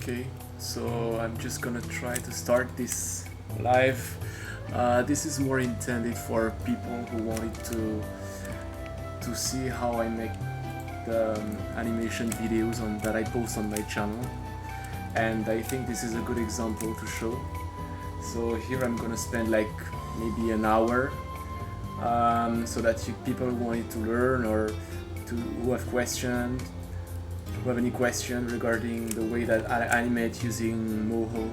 Okay, so I'm just gonna try to start this live. This is more intended for people who wanted to see how I make the animation videos that I post on my channel, and I think this is a good example to show. So here I'm gonna spend like maybe an hour, so that people who wanted to learn or who have questions, who have any question regarding the way that I animate using Moho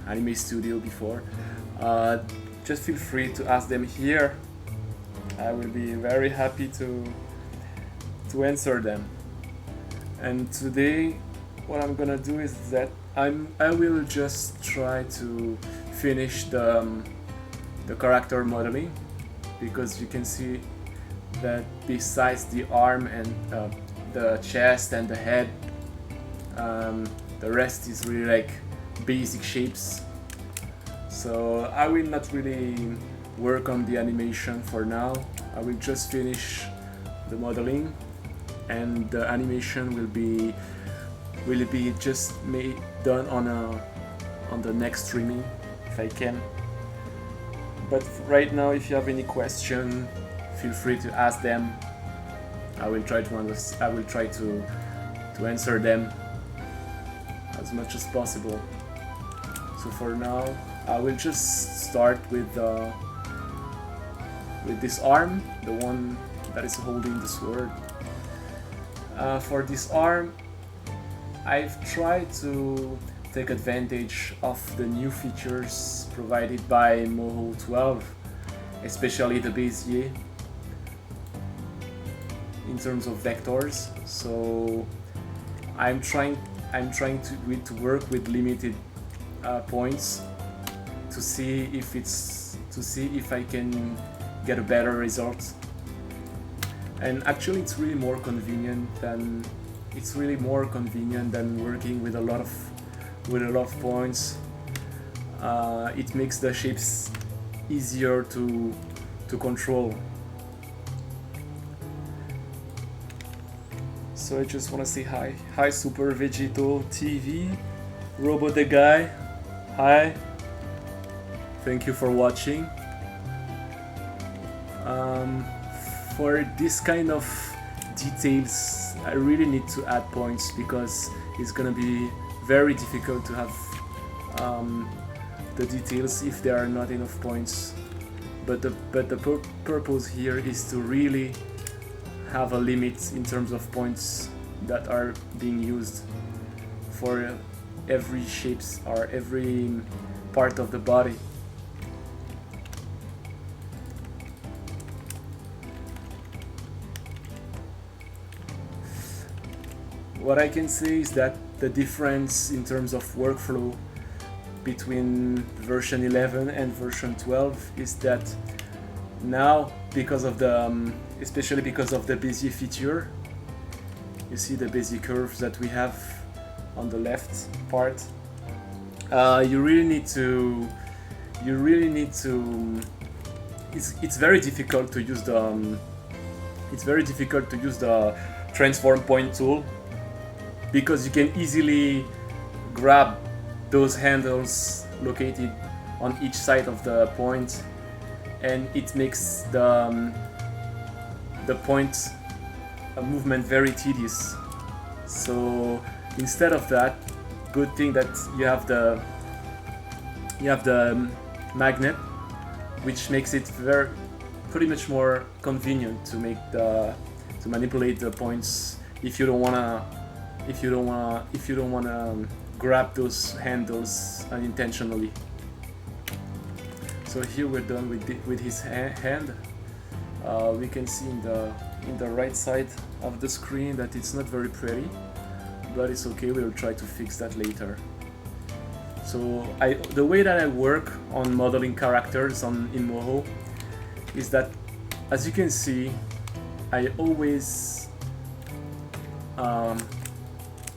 Anime Studio before, just feel free to ask them here. I will be very happy to answer them. And today what I'm gonna do is that I will just try to finish the character modeling, because you can see that besides the arm and the chest and the head, the rest is really like basic shapes. So I will not really work on the animation for now. I will just finish the modeling, and the animation will be just done on the next streaming if I can. But right now, if you have any question, feel free to ask them. I will try to answer them as much as possible. So for now, I will just start with this arm, the one that is holding the sword. For this arm, I've tried to take advantage of the new features provided by Moho 12, especially the Bezier in terms of vectors. So I'm trying to work with limited points to see if I can get a better result. And actually, it's really more convenient than working with a lot of points. It makes the shapes easier to control. So I just want to say hi Super Vegeto TV, Robo the Guy, hi, thank you for watching. For this kind of details, I really need to add points, because it's gonna be very difficult to have the details if there are not enough points. But the purpose here is to really have a limit in terms of points that are being used for every shapes or every part of the body. What I can say is that the difference in terms of workflow between version 11 and version 12 is that now, because of the especially because of the Bezier feature, you see the Bezier curves that we have on the left part. You really need to. It's very difficult to use the. It's very difficult to use the transform point tool, because you can easily grab those handles located on each side of the point, and it makes the point movement very tedious. So instead of that, good thing that you have the magnet, which makes it pretty much more convenient to manipulate the points if you don't wanna grab those handles unintentionally. So here we're done with his hand. We can see in the right side of the screen that it's not very pretty, but it's okay. We'll try to fix that later. So the way that I work on modeling characters in Moho is that, as you can see, I always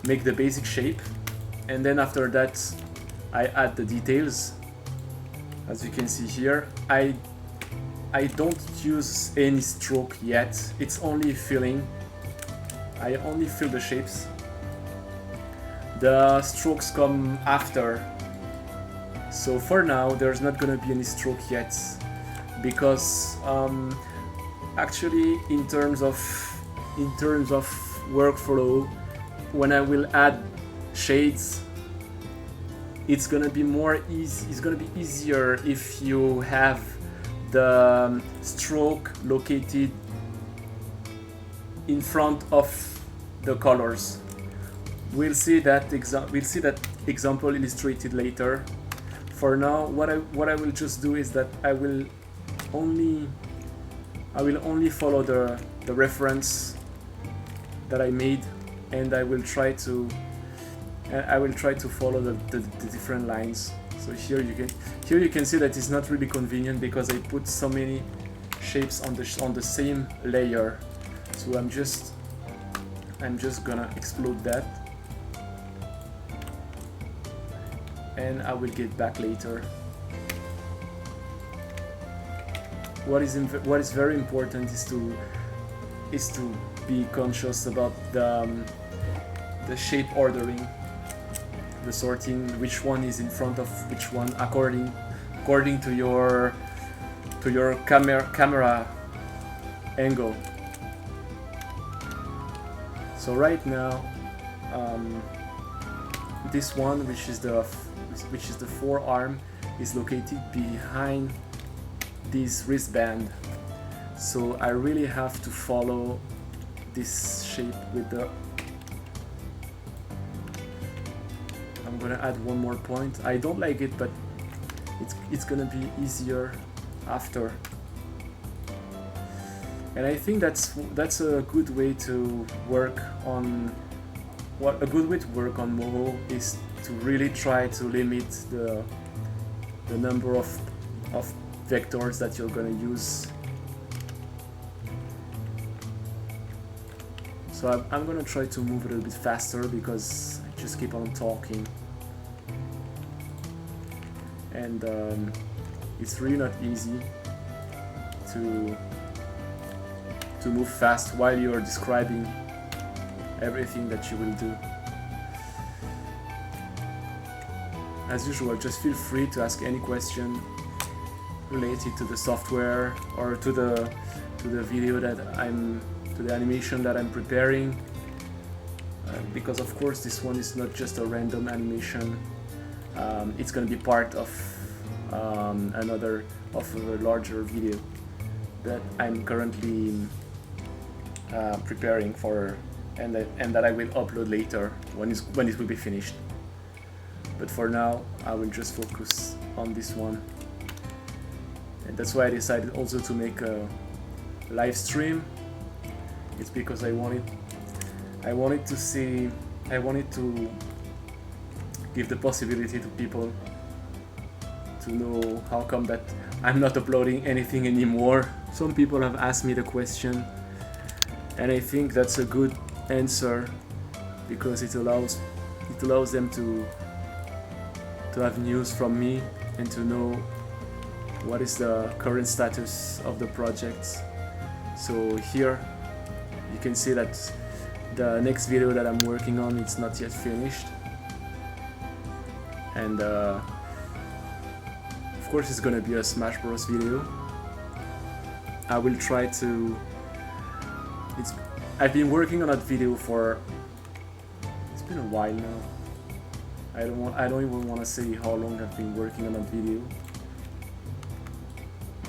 make the basic shape, and then after that I add the details. As you can see here, I don't use any stroke yet. It's only filling. I only fill the shapes. The strokes come after. So for now, there's not gonna be any stroke yet, because actually, in terms of workflow, when I will add shades, it's gonna be more easy. It's gonna be easier if you have the stroke located in front of the colors. We'll see that example illustrated later. For now, what I will just do is that I will only follow the reference that I made, and I will try to follow the different lines. So here you can see that it's not really convenient because I put so many shapes on the same layer. So I'm just gonna explode that, and I will get back later. What is very important is to be conscious about the shape ordering, the sorting, which one is in front of which one according to your camera angle. So right now, this one, which is the forearm, is located behind this wristband. So I really have to follow this shape with the. I'm gonna add one more point. I don't like it, but it's gonna be easier after. And I think that's a good way to work on. A good way to work on Moho is to really try to limit the number of vectors that you're gonna use. So I'm gonna try to move a little bit faster because I just keep on talking, and it's really not easy to move fast while you're describing everything that you will do. As usual, just feel free to ask any question related to the software or to the video that to the animation that I'm preparing, because of course this one is not just a random animation. It's going to be part of a larger video that I'm currently preparing for, and that I will upload later when it will be finished. But for now, I will just focus on this one, and that's why I decided also to make a live stream. It's because I wanted to give the possibility to people to know how come that I'm not uploading anything anymore. Some people have asked me the question, and I think that's a good answer, because it allows them to have news from me and to know what is the current status of the project. So here you can see that the next video that I'm working on, it's not yet finished, and of course it's gonna be a Smash Bros video. I will try to. I've been working on that video for. It's been a while now. I don't even want to say how long I've been working on that video,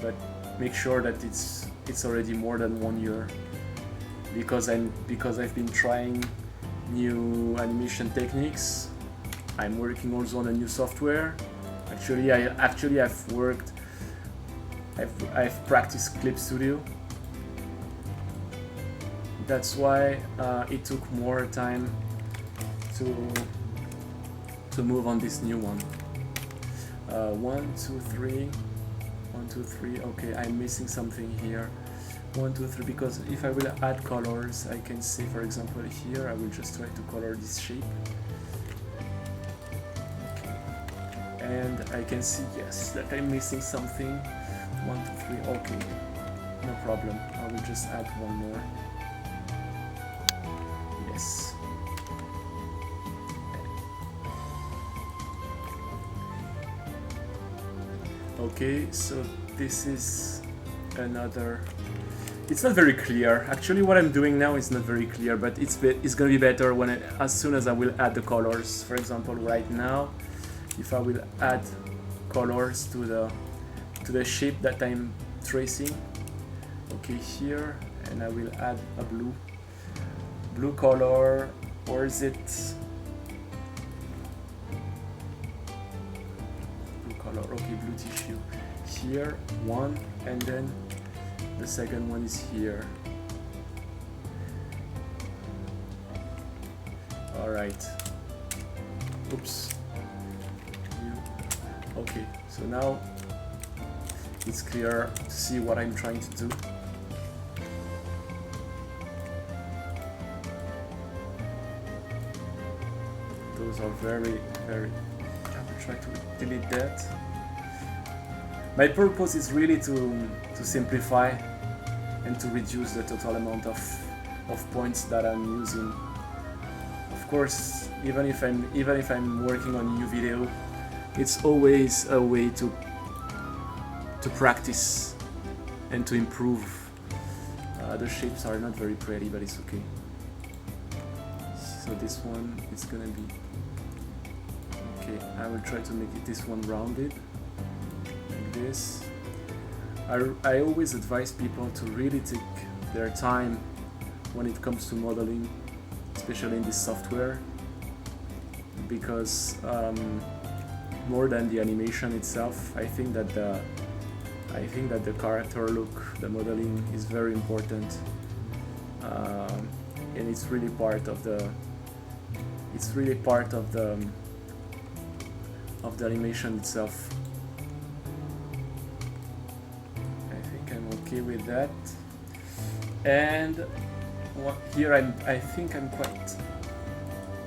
but make sure that it's already more than 1 year, because I've been trying new animation techniques. I'm working also on a new software. I've practiced Clip Studio. That's why it took more time to move on this new one. 1, 2, 3. 1, 2, 3. Okay, I'm missing something here. 1, 2, 3. Because if I will add colors, I can say, for example, here I will just try to color this shape. Okay. And I can see, yes, that I'm missing something. 1, 2, 3. Okay, no problem. I will just add one more. Yes. Okay, so this is another. It's not very clear. Actually, what I'm doing now is not very clear, but it's gonna be better when as soon as I will add the colors. For example, right now, if I will add colors to the shape that I'm tracing. Okay, here, and I will add a blue color. Or is it blue color? Okay, blue tissue. Here, one, and then the second one is here. All right. Oops. Okay, so now it's clear to see what I'm trying to do. Those are very, I will try to delete that. My purpose is really to simplify and to reduce the total amount of points that I'm using. Of course, even if I'm working on a new video, it's always a way to practice and to improve. The shapes are not very pretty, but it's okay. So this one is gonna be okay. I will try to make this one rounded like this. I always advise people to really take their time when it comes to modeling, especially in this software, because more than the animation itself, I think that the character look, the modeling is very important, and it's really part of the animation itself. I think I'm okay with that. And here I think I'm quite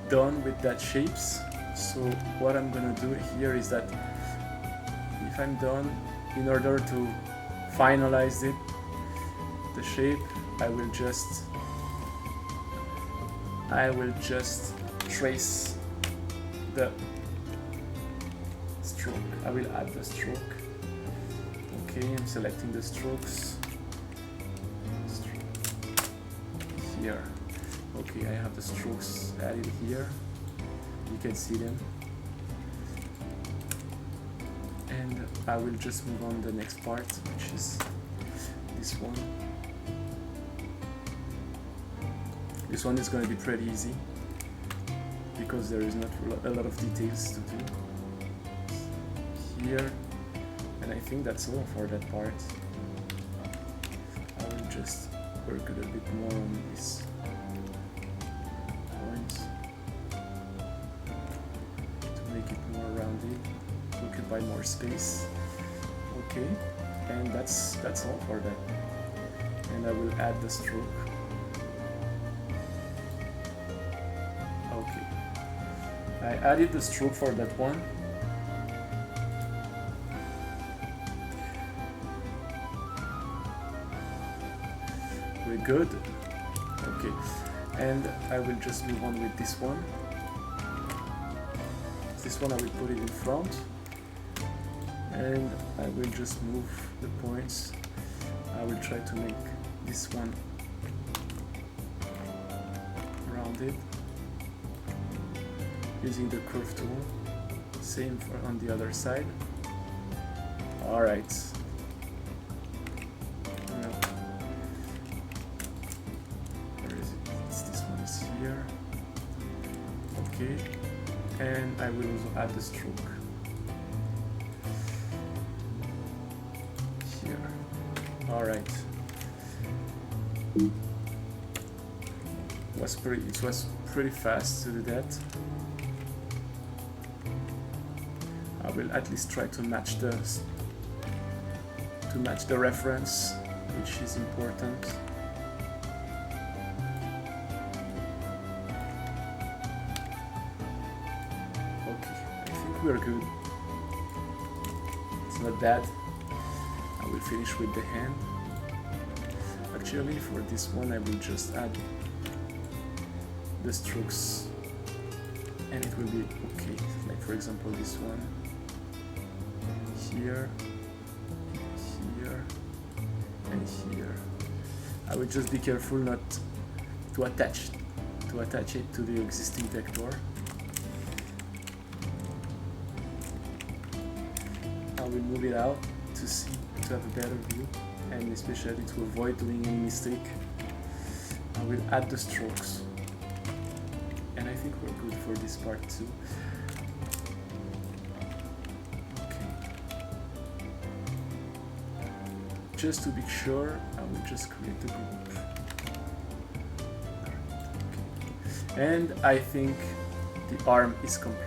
done with that shapes. So what I'm gonna do here is that if I'm done, in order to finalize it, the shape, I will just trace the stroke. I will add the stroke. Okay, I'm selecting the strokes. Here. Okay, I have the strokes added here. You can see them. And I will just move on to the next part, which is this one. This one is going to be pretty easy because there is not a lot of details to do here, and I think that's all for that part. I will just work a little bit more on these points to make it more rounded, occupy more space. Okay, and that's all for that. And I will add the stroke. Okay, I added the stroke for that one. We're good. Okay, and I will just move on with this one. This one I will put it in front, and I will just move the points. I will try to make this one rounded using the curve tool. Same for on the other side. All right. Where is it? This one is here. Okay, and I will also add the stroke here. All right. It was pretty fast to do that. I will at least try to match the reference, which is important. Okay, I think we're good. It's not bad. I will finish with the hand. Actually, for this one, I will just add the strokes, and it will be okay. Like for example, this one here, one here. I will just be careful not to attach it to the existing vector. I will move it out to have a better view, and especially to avoid doing any mistake. I will add the strokes, and I think we're good for this part too. Okay. Just to be sure, I will just create a group. Okay. And I think the arm is complete.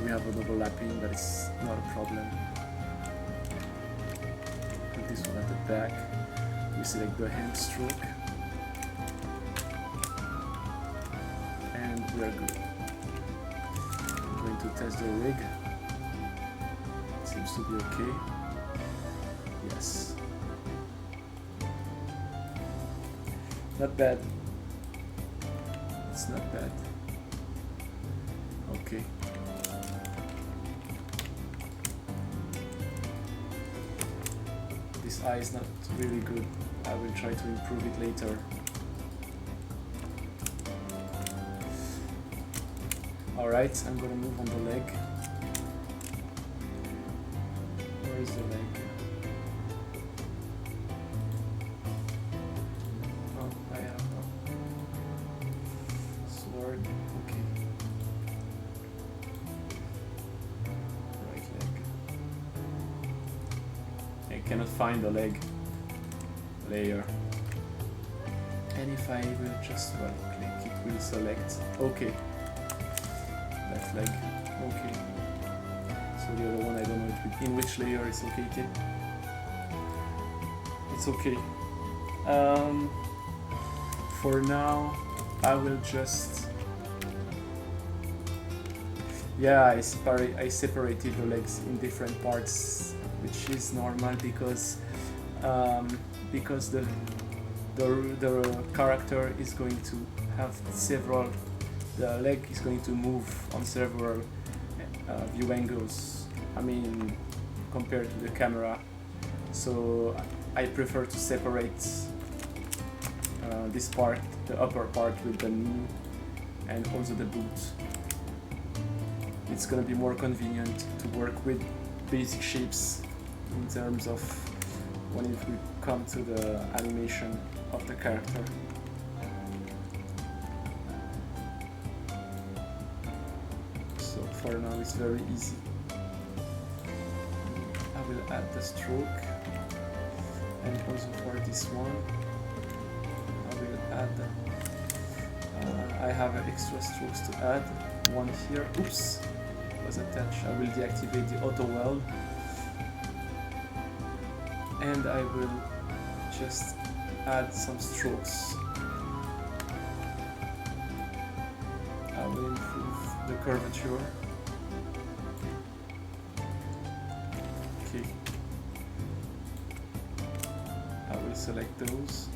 We have an overlapping, but it's not a problem. Put this one at the back. We select the hand stroke, and we are good. I'm going to test the rig. It seems to be okay. Yes. Not bad. It's not bad. Okay. This eye is not really good. I will try to improve it later. Alright, I'm gonna move on the leg. Where is the leg? Oh, I have a sword. Okay. Right leg. I cannot find the leg layer. And if I will just right click, it will select. Okay. Left leg. Okay. So the other one, I don't know in which layer it's located. It's okay. For now, I will just. Yeah, I separated the legs in different parts, which is normal because the character is going to have several. The leg is going to move on several view angles. I mean, compared to the camera. So I prefer to separate this part, the upper part, with the knee and also the boot. It's gonna be more convenient to work with basic shapes in terms of when it will come to the animation of the character. So for now it's very easy. I will add the stroke, and also for this one I will add I have extra strokes to add. One here, oops, was attached. I will deactivate the auto weld, and I will just add some strokes. I will improve the curvature. Okay. I will select those.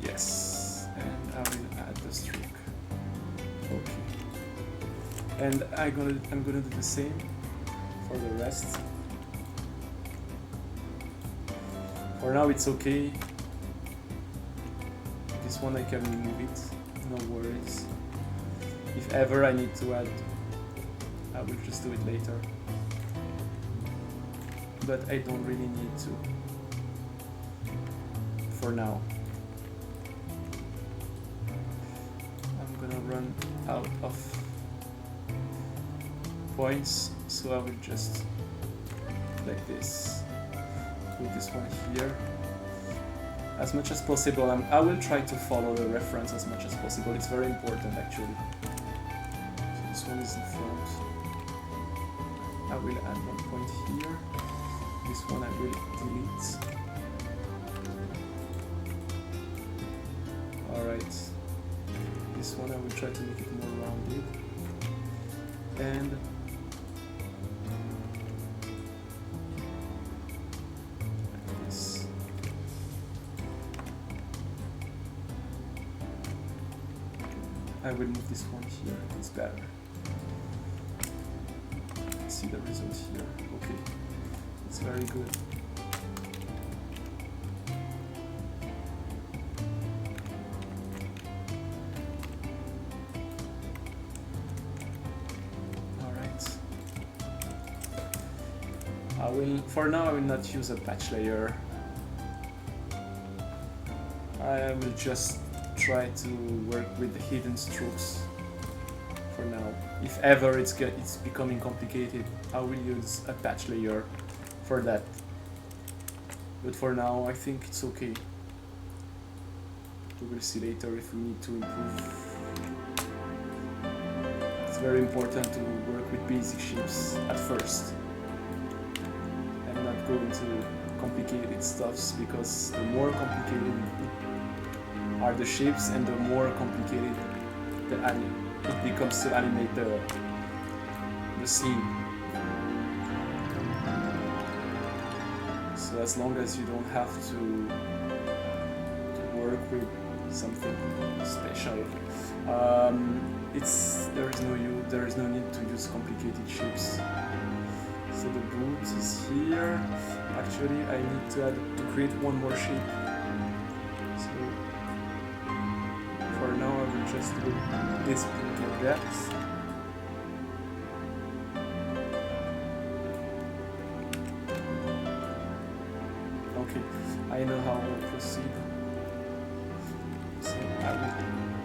Yes, and I will add the stroke. Okay. And I'm gonna do the same for the rest. For now it's okay. This one I can remove it, no worries. If ever I need to add, I will just do it later. But I don't really need to for now. I'm gonna run out of points, so I will just like this. Put this one here. As much as possible, I will try to follow the reference as much as possible. It's very important actually. So this one is in front. I will add one point here. This one I will delete. Alright. This one I will try to make it more rounded. And I will move this one here, it's better. see the result here. Okay, it's very good. For now I will not use a patch layer. I will just try to work with the hidden strokes for now. If ever it's becoming complicated, I will use a patch layer for that. But for now I think it's okay. We will see later if we need to improve. It's very important to work with basic shapes at first. Go into complicated stuffs, because the more complicated are the shapes and the more complicated it becomes to animate the scene. So as long as you don't have to work with something special, there is no need to use complicated shapes. So the boot is here. Actually, I need to create one more shape. So for now, I will just do this boot like that. Okay, I know how to proceed. So I will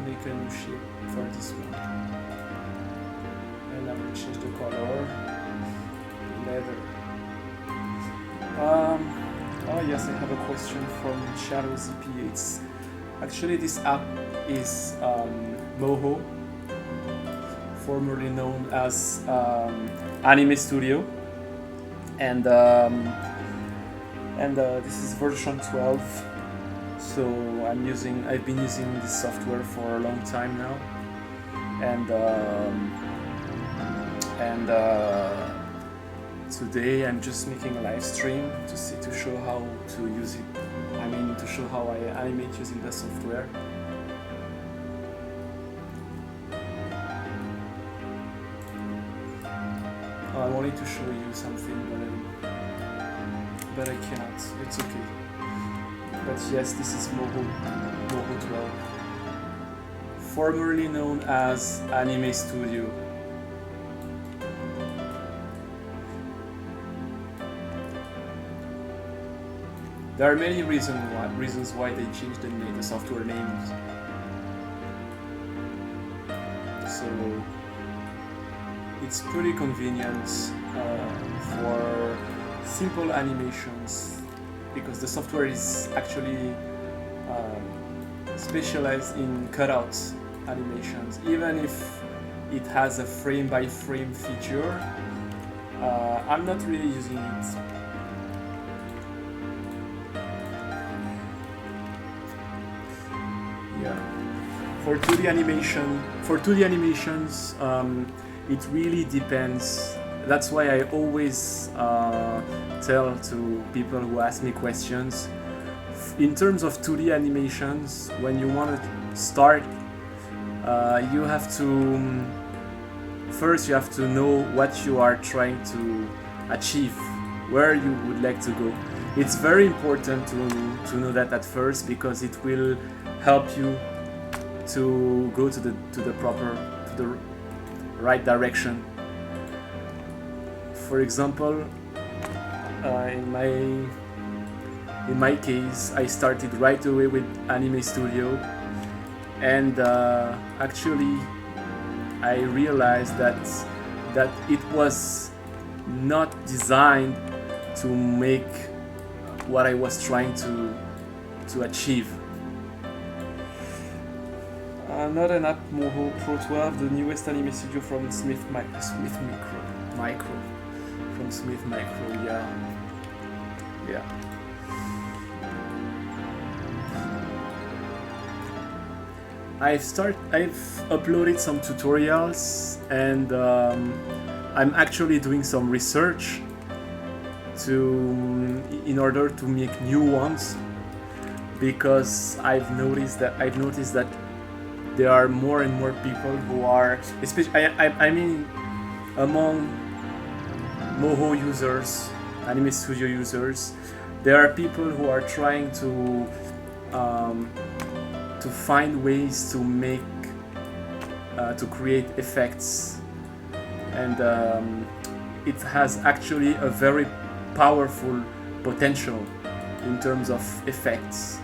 make a new shape for this one, and I will change the color. Leather. Oh yes, I have a question from Shadow ZP8. Actually, this app is Moho, formerly known as Anime Studio, and this is version 12. So I've been using this software for a long time now, and today I'm just making a live stream to show how to use it. To show how I animate using the software. I wanted to show you something, but I cannot. It's okay. But yes, this is Moho 12, formerly known as Anime Studio. There are many reasons why they changed the software names. So it's pretty convenient for simple animations, because the software is actually specialized in cutout animations. Even if it has a frame-by-frame feature, I'm not really using it. For 2D animations, it really depends. That's why I always tell to people who ask me questions. In terms of 2D animations, when you want to start, you have to first know what you are trying to achieve, where you would like to go. It's very important to know that at first, because it will help you to go to the right direction. For example, in my case, I started right away with Anime Studio, and actually I realized that it was not designed to make what I was trying to achieve. Not an app, Moho Pro 12, the newest anime studio from Smith Micro. From Smith Micro, yeah. I've uploaded some tutorials, and I'm actually doing some research in order to make new ones, because I've noticed that there are more and more people who are, especially, among Moho users, Anime Studio users. There are people who are trying to find ways to make to create effects, and it has actually a very powerful potential in terms of effects.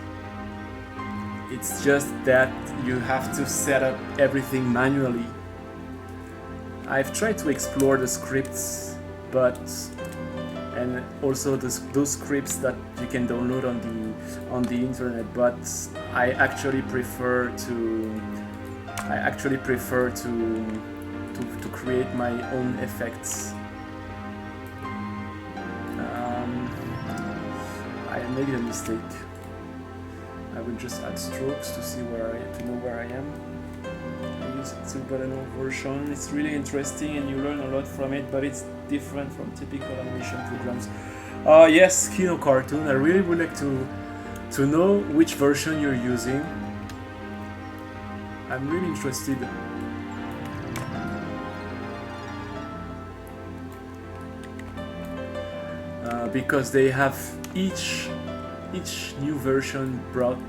It's just that you have to set up everything manually. I've tried to explore the scripts, and also those scripts that you can download on the internet, but I actually prefer to create my own effects. I made a mistake. I will just add strokes to see to know where I am. I use a 2.0 version. It's really interesting and you learn a lot from it, but it's different from typical animation programs. Yes, Kino Cartoon. I really would like to know which version you're using. I'm really interested. Because they have each new version brought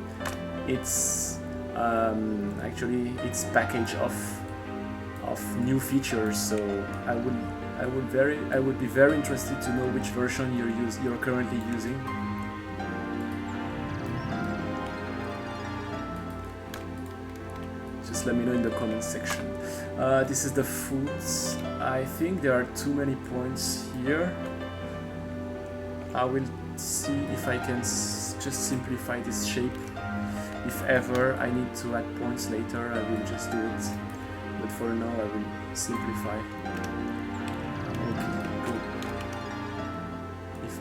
its actually its package of new features. So I would be very interested to know which version you're currently using. Just let me know in the comment section. This is the foods. I think there are too many points here. I will see if I can just simplify this shape. If ever I need to add points later, I will just do it. But for now, I will simplify. Okay, good. If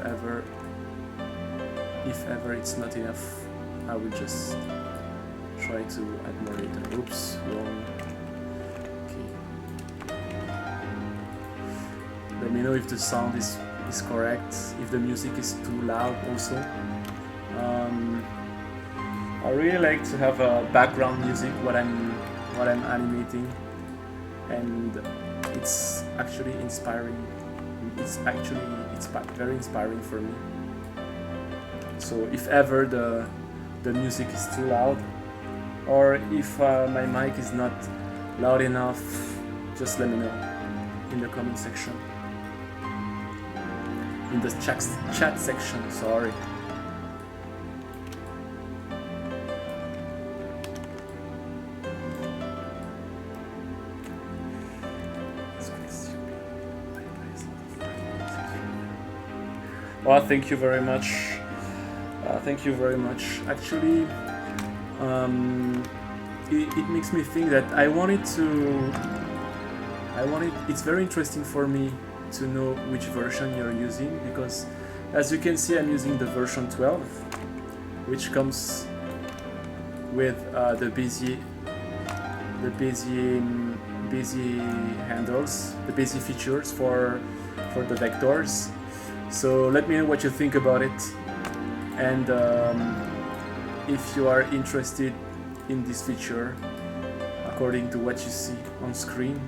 ever it's not enough, I will just try to add more later. Oops, wrong. Okay. Let me know if the sound is correct, if the music is too loud also. I really like to have a background music what I'm animating, and it's actually inspiring. It's very inspiring for me. So if ever the music is too loud, or if my mic is not loud enough, just let me know in the comment section. In the chat section, sorry. Well, thank you very much. Thank you very much. Actually, it makes me think that it's very interesting for me to know which version you're using, because as you can see, I'm using the version 12, which comes with the Bezier handles, the Bezier features for the vectors. So let me know what you think about it, and if you are interested in this feature according to what you see on screen.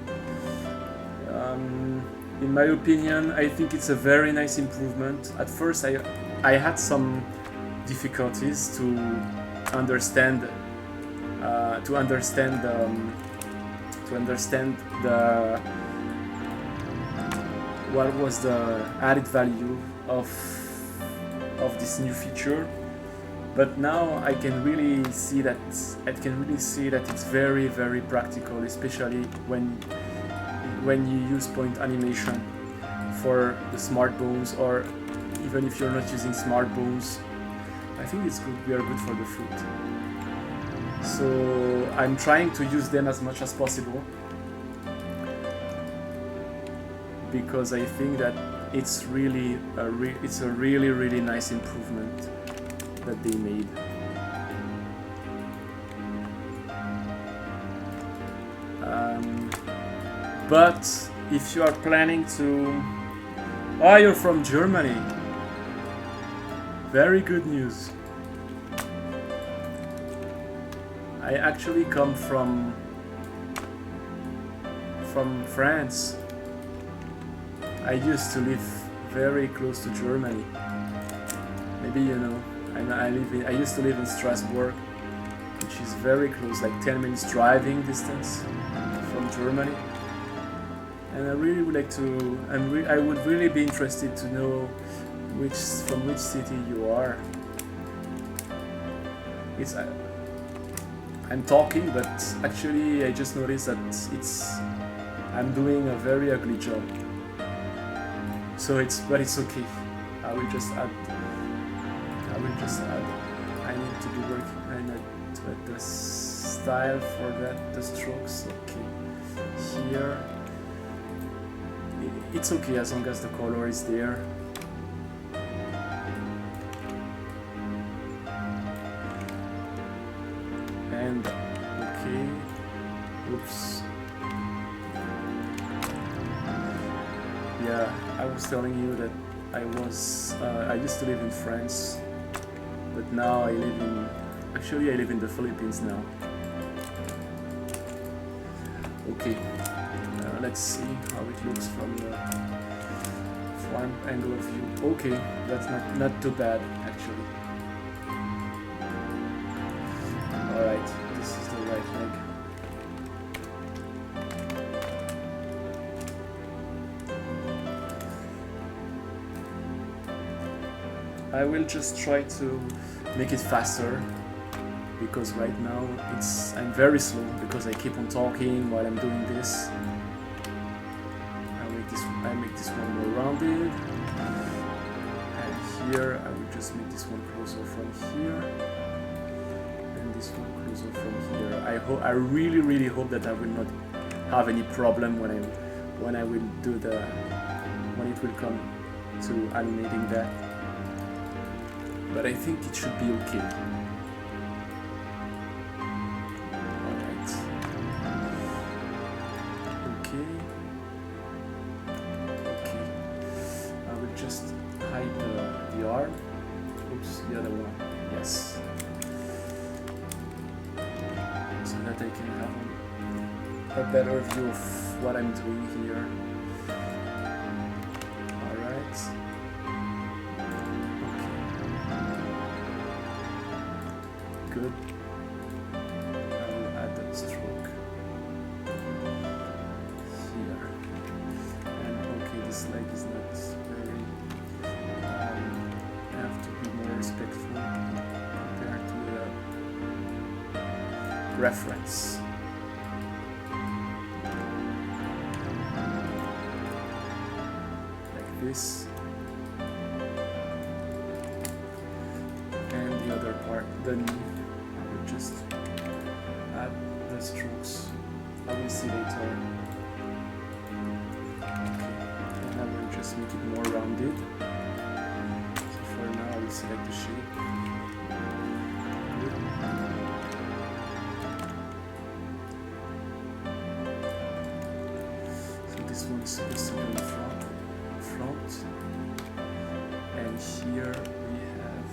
In my opinion, I think it's a very nice improvement. At first, I had some difficulties to understand what was the added value of this new feature. But now I can really see that it's very, very practical, especially when you use point animation for the smart bones, or even if you're not using smart bones. I think it's good. We are good for the food. So I'm trying to use them as much as possible, because I think that it's really a really nice improvement that they made. But if you are planning to... you're from Germany. Very good news. I actually come from France. I used to live very close to Germany. Maybe you know. I used to live in Strasbourg, which is very close, like 10 minutes driving distance from Germany. And I really would like to. I would really be interested to know from which city you are. I'm talking, but actually I just noticed that I'm doing a very ugly job. So but it's okay. I will just add. I need to be working. I need to add the style for that. The strokes. Okay. Here. It's okay as long as the color is there. And okay. Oops. Yeah, I was telling you that I used to live in France, but now I live in the Philippines now. Okay, let's see how it looks from the front angle of view. Okay, that's not too bad actually. Alright, this is the right leg. I will just try to make it faster, because right now I'm very slow because I keep on talking while I'm doing this. I make this one more rounded, and here I will just make this one closer from here, and this one closer from here. I really hope that I will not have any problem when it will come to animating that. But I think it should be okay. Alright. Okay. I will just hide the arm. Oops, the other one. Yes. So that I can have a better view of what I'm doing here. Alright. Good. I will add that stroke here. And okay, this leg is not very. I have to be more respectful compared to the reference. Like this. And the other part, the knee. Just add the strokes. I will see later. Okay. And I will just make it more rounded. So for now I will select the shape. Good. So this one is supposed to be in the front. And here we have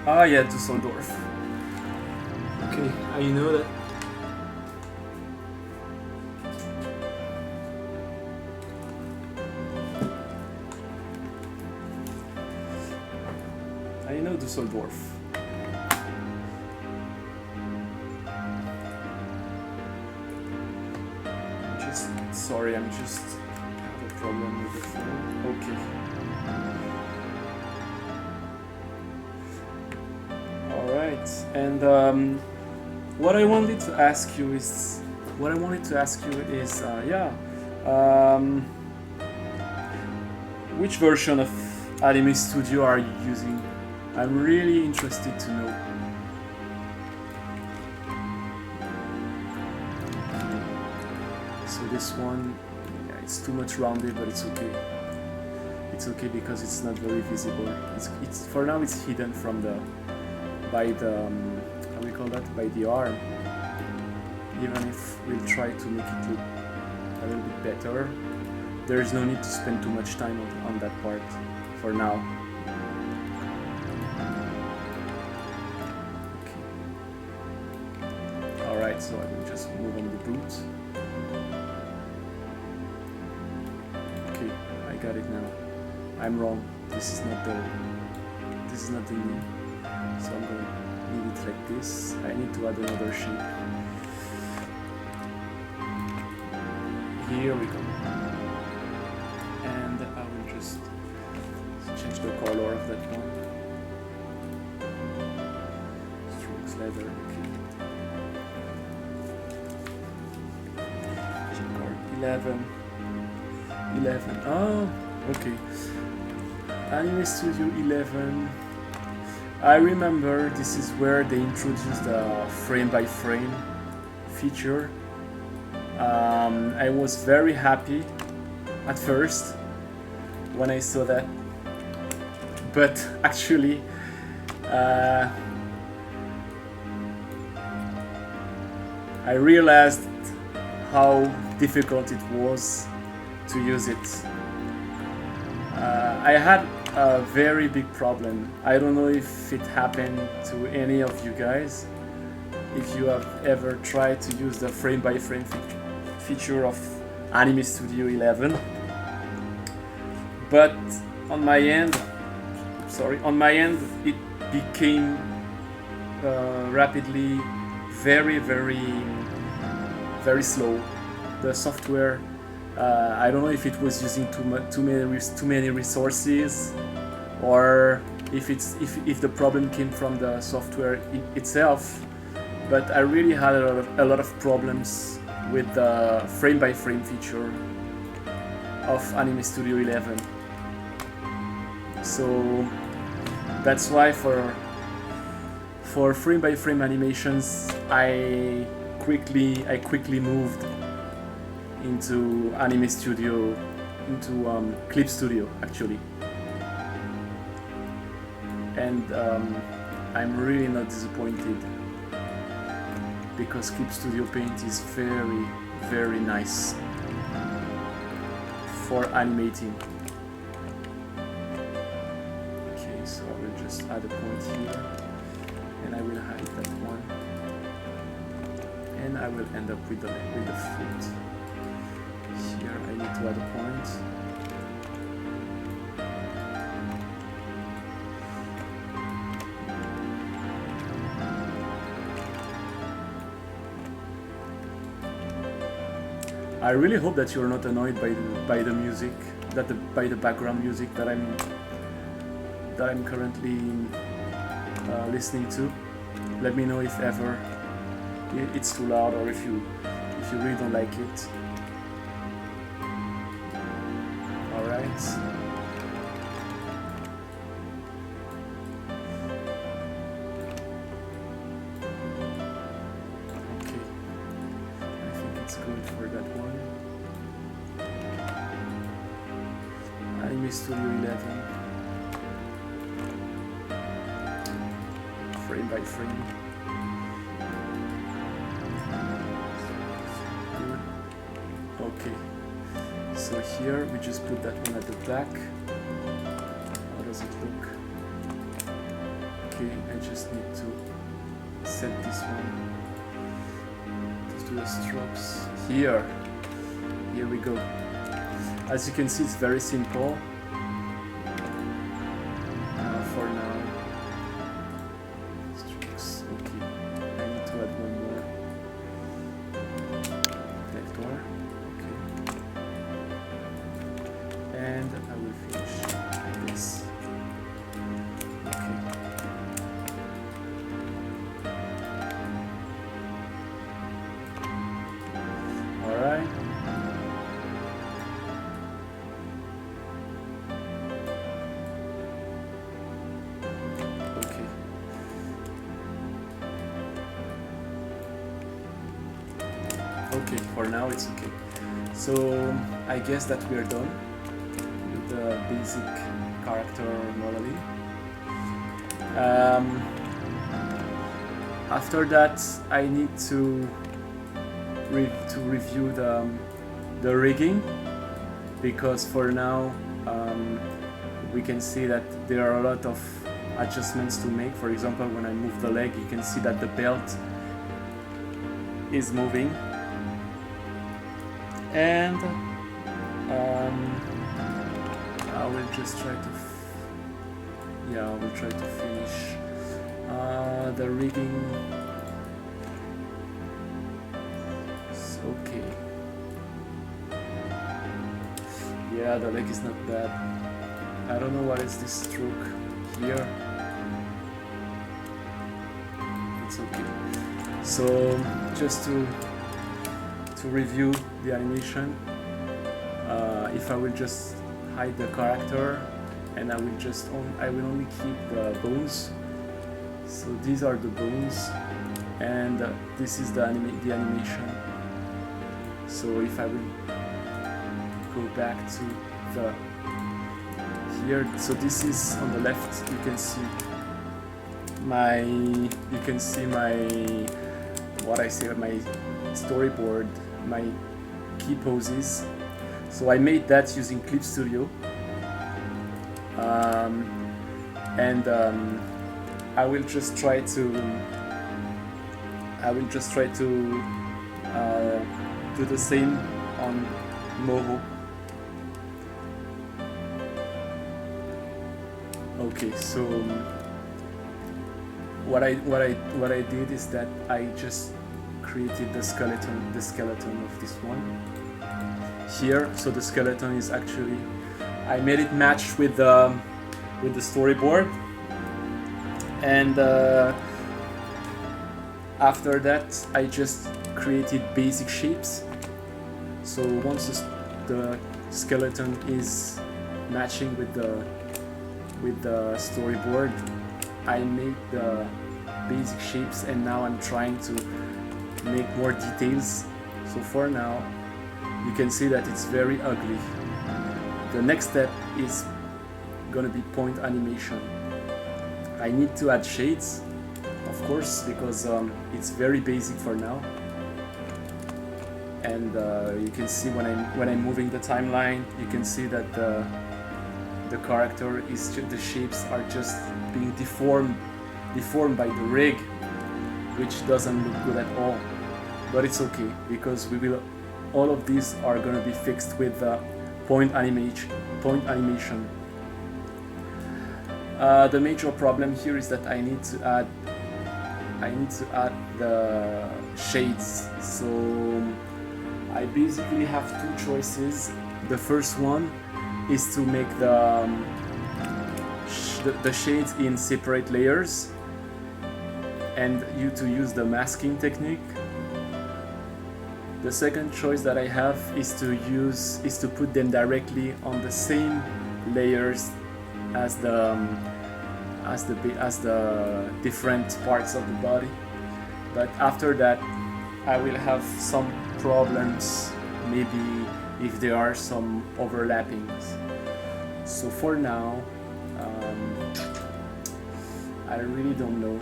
Ah, yeah, Düsseldorf. Okay, I know that. I know Düsseldorf. Sorry, I'm just have a problem with the phone. Okay. And what I wanted to ask you is, which version of Anime Studio are you using? I'm really interested to know. So this one, yeah, it's too much rounded, but it's okay. It's okay because it's not very visible. It's for now it's hidden from by the by the arm. Even if we'll try to make it look a little bit better, there is no need to spend too much time on that part for now. Okay. that, so I will just move on the boot. Okay, I got it now. I'm wrong. This is not the knee. So I'm going to leave it like this. I need to add another shape. Here we go. And I will just change the color of that one. Strokes leather, okay. Checkerboard 11. Oh, okay. Anime Studio 11. I remember this is where they introduced the frame by frame feature. I was very happy at first when I saw that, but actually I realized how difficult it was to use it. I had a very big problem. I don't know if it happened to any of you guys, if you have ever tried to use the frame by frame feature of Anime Studio 11, but on my end it became rapidly very slow. The software, I don't know if it was using too many resources, or if the problem came from the software itself, but I really had a lot of problems with the frame by frame feature of Anime Studio 11. So that's why for frame by frame animations I quickly moved into Anime Studio, into Clip Studio actually. And I'm really not disappointed, because Clip Studio Paint is very nice for animating. Okay, so I will just add a point here, and I will hide that one, and I will end up with the foot. Here I need to add a point. I really hope that you're not annoyed by the music, by the background music that I'm currently listening to. Let me know if ever it's too loud, or if you really don't like it. All right. Good for that one. Anime Studio 11. Frame by frame. Good. Okay. So here we just put that one at the back. How does it look? Okay, I just need to set this one. The strokes here we go. As you can see, it's very simple for now. Strokes, okay. I need to add one more vector, okay, and I will finish this. Okay. Okay, for now it's okay. So I guess that we are done with the basic character modeling. After that, I need to review the rigging, because for now we can see that there are a lot of adjustments to make. For example, when I move the leg, you can see that the belt is moving, and I will just try to I will try to finish the rigging. It's okay. Yeah, the leg is not bad. I don't know what is this stroke here. It's okay. So just to review the animation, if I will just hide the character and I will only keep the bones. So these are the bones, and this is the animation. So if I will go back to the here, so this is on the left. You can see my my storyboard, my key poses. So I made that using Clip Studio, and I will just try to do the same on Moho. Okay, so what I did is that I just created the skeleton of this one here. So the skeleton is actually, I made it match with the storyboard, and after that I just created basic shapes. So once the skeleton is matching with the storyboard, I made the basic shapes, and now I'm trying to make more details. So for now you can see that it's very ugly. The next step is gonna be point animation. I need to add shades, of course, because it's very basic for now. And you can see when I'm moving the timeline, you can see that the character is the shapes are just being deformed by the rig, which doesn't look good at all. But it's okay, because all of these are gonna be fixed with point animation. The major problem here is that I need to add the shades. So I basically have two choices. The first one is to make the shades in separate layers, and to use the masking technique. The second choice that I have is to put them directly on the same layers as the different parts of the body. But after that, I will have some problems, maybe if there are some overlappings. So for now, I really don't know.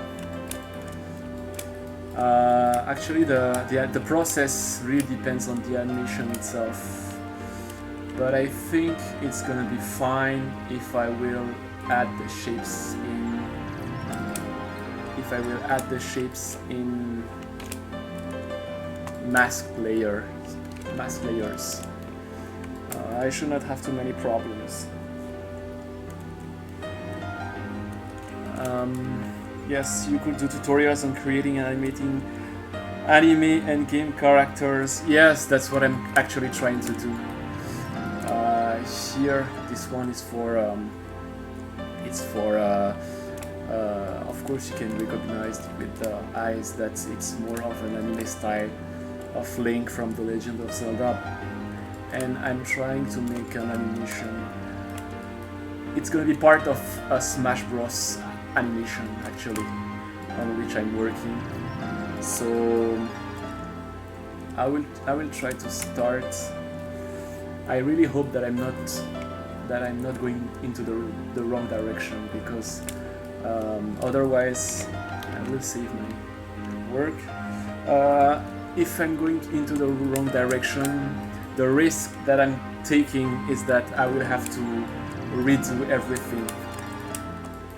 Actually, the process really depends on the animation itself, but I think it's gonna be fine if I will add the shapes in mask layers. I should not have too many problems. Yes, you could do tutorials on creating and animating anime and game characters. Yes, that's what I'm actually trying to do. Here, this one is for of course you can recognize with the eyes that it's more of an anime style of Link from The Legend of Zelda, and I'm trying to make an animation. It's gonna be part of a Smash Bros animation, actually, on which I'm working. So I will try to start. I really hope that I'm not going into the wrong direction, because otherwise I will save my work. If I'm going into the wrong direction, the risk that I'm taking is that I will have to redo everything.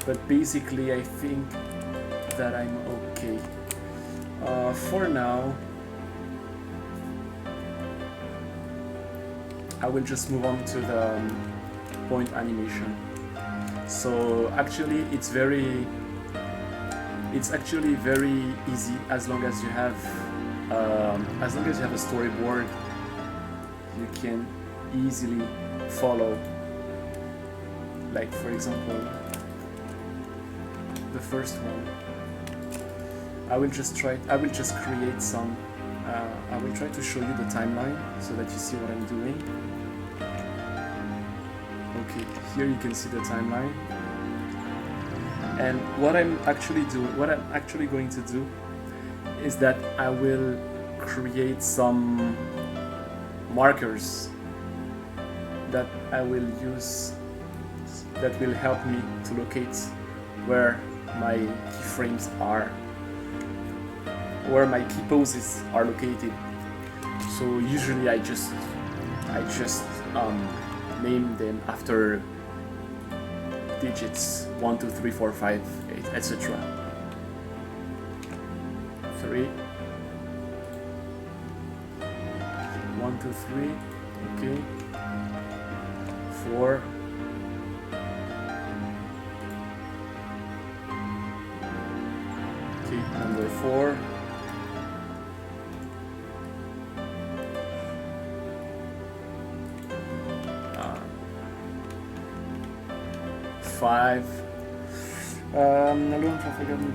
But basically I think that I'm okay. For now, I will just move on to the point animation. So actually it's actually very easy as long as you have a storyboard. You can easily follow. Like for example, the first one. I will just create some. I will try to show you the timeline so that you see what I'm doing. Okay, here you can see the timeline. And what I'm actually going to do is that I will create some markers that I will use that will help me to locate where my keyframes are, where my key poses are located. So usually I just name them after digits 1, 2, 3, 4, 5, 8, etc. 3, 1, 2, 3, okay, 4, okay, number 4, 5. Alone for forgotten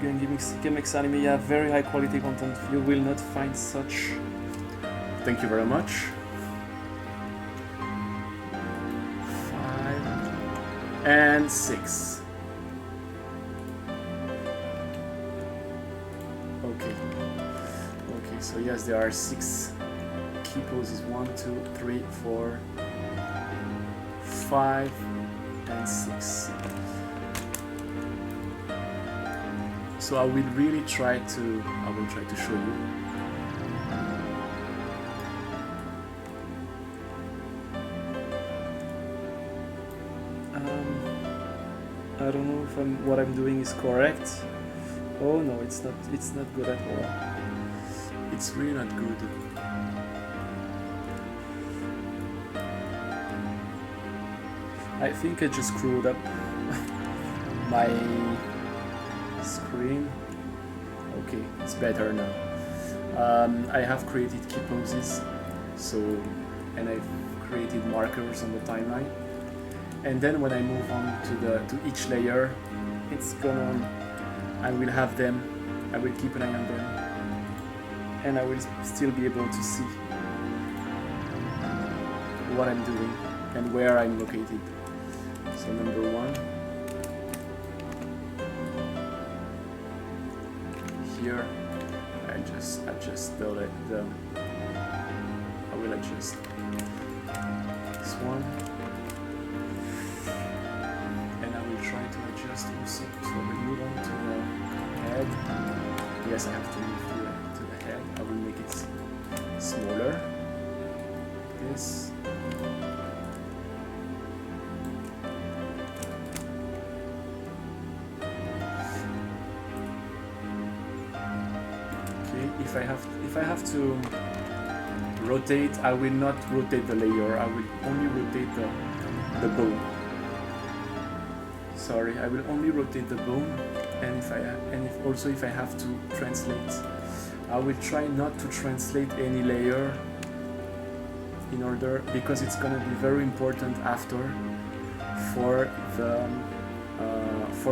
gimmicks anime. Yeah, very high quality content. You will not find such. Thank you very much. 5 and 6. Okay. Okay, so yes, there are 6 key poses. 1, 2, 3, 4, 5, and 6. So I will really try to show you. I don't know if what I'm doing is correct. Oh no, it's not good at all. It's really not good. I think I just screwed up my screen. Okay, it's better now. I have created key poses, and I've created markers on the timeline. And then when I move on to each layer, I will have them. I will keep an eye on them, and I will still be able to see what I'm doing and where I'm located. So number 1, here I just adjust I will adjust this one, and I will try to adjust also. So I will move on to the head. Yes, I have to move to the head. I will make it smaller. This. If I have to rotate, I will not rotate the layer. I will only rotate the bone. Sorry, I will only rotate the bone. And if I have to translate, I will try not to translate any layer because it's gonna be very important after for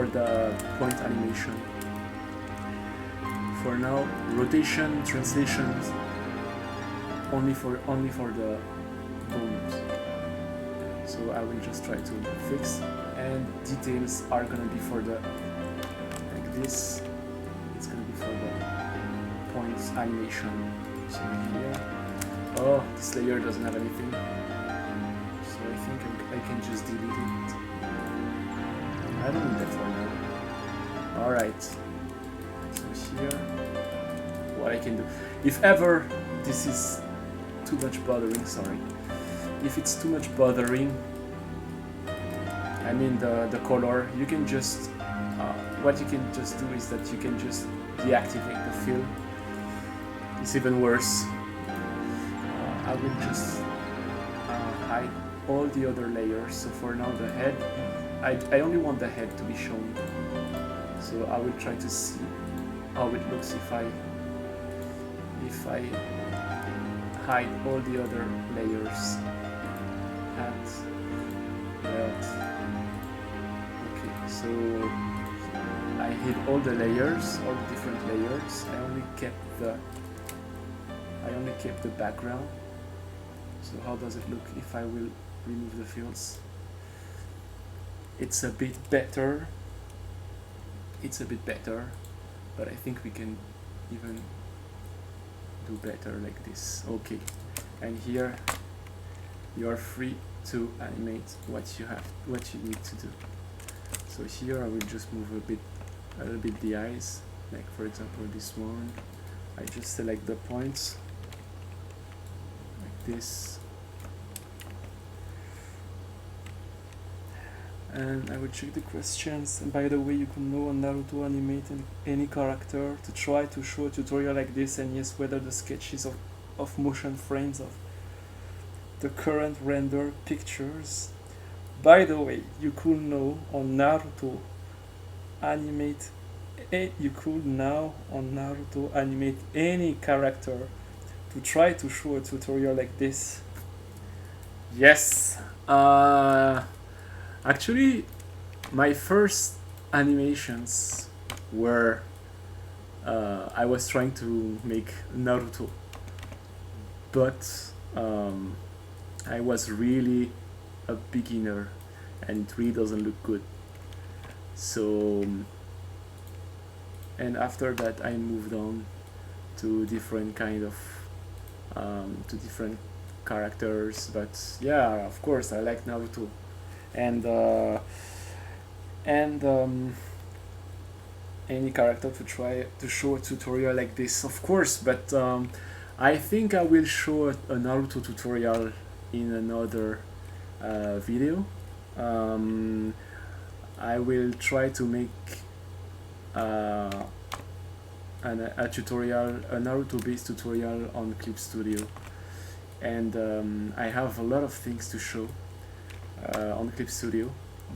the point animation. For now, rotation, translations, only for the bones. So I will just try to fix, and details are gonna be for the, like this, it's gonna be for the points animation. So here, oh, this layer doesn't have anything. So I think I can just delete it. I don't need that for now. Alright. Here, what I can do, if ever this is too much bothering, sorry, if it's too much bothering, I mean the color, you can just what you can just do is that you can just deactivate the fill. It's even worse. I will just hide all the other layers. So for now the head, I only want the head to be shown. So I will try to see how it looks if I hide all the other layers. Hat, belt. Okay, so I hid all the layers, all the different layers. I only kept the background. So how does it look if I will remove the fields? It's a bit better. But I think we can even do better like this. Okay, and here you are free to animate what you need to do. So here I will just move a little bit the eyes, like for example this one. I just select the points like this, and I will check the questions. And by the way, you can know on Naruto animate any character to try to show a tutorial like this, and yes, whether the sketches of motion frames of the current render pictures. By the way, you could now on Naruto animate any character to try to show a tutorial like this. Yes. Actually, my first animations were I was trying to make Naruto, but I was really a beginner and it really doesn't look good. So, and after that I moved on to different kind of to different characters. But yeah, of course I like Naruto, and any character to try to show a tutorial like this, of course. But I think I will show a Naruto tutorial in another video. I will try to make a tutorial, a Naruto based tutorial on Clip Studio, and I have a lot of things to show on Clip Studio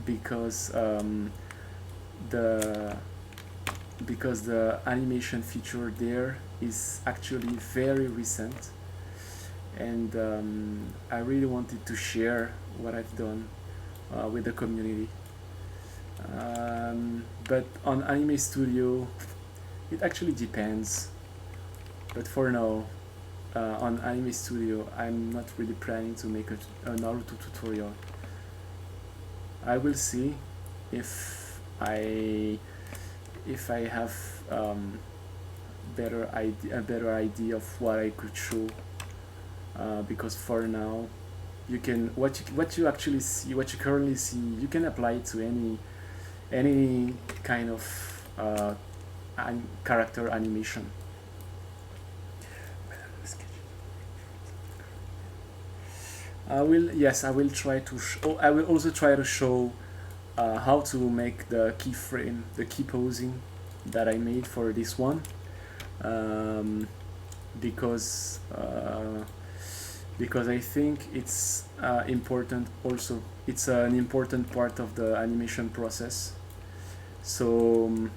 because the animation feature there is actually very recent, and I really wanted to share what I've done with the community. But on Anime Studio, it actually depends. But for now, on Anime Studio, I'm not really planning to make a Naruto tutorial. I will see if I have a better idea of what I could show. Because for now, you can what you actually see, what you currently see, you can apply it to any kind of character animation. I will try to I will also try to show how to make the keyframe, the key posing that I made for this one, because I think it's important also. It's an important part of the animation process. So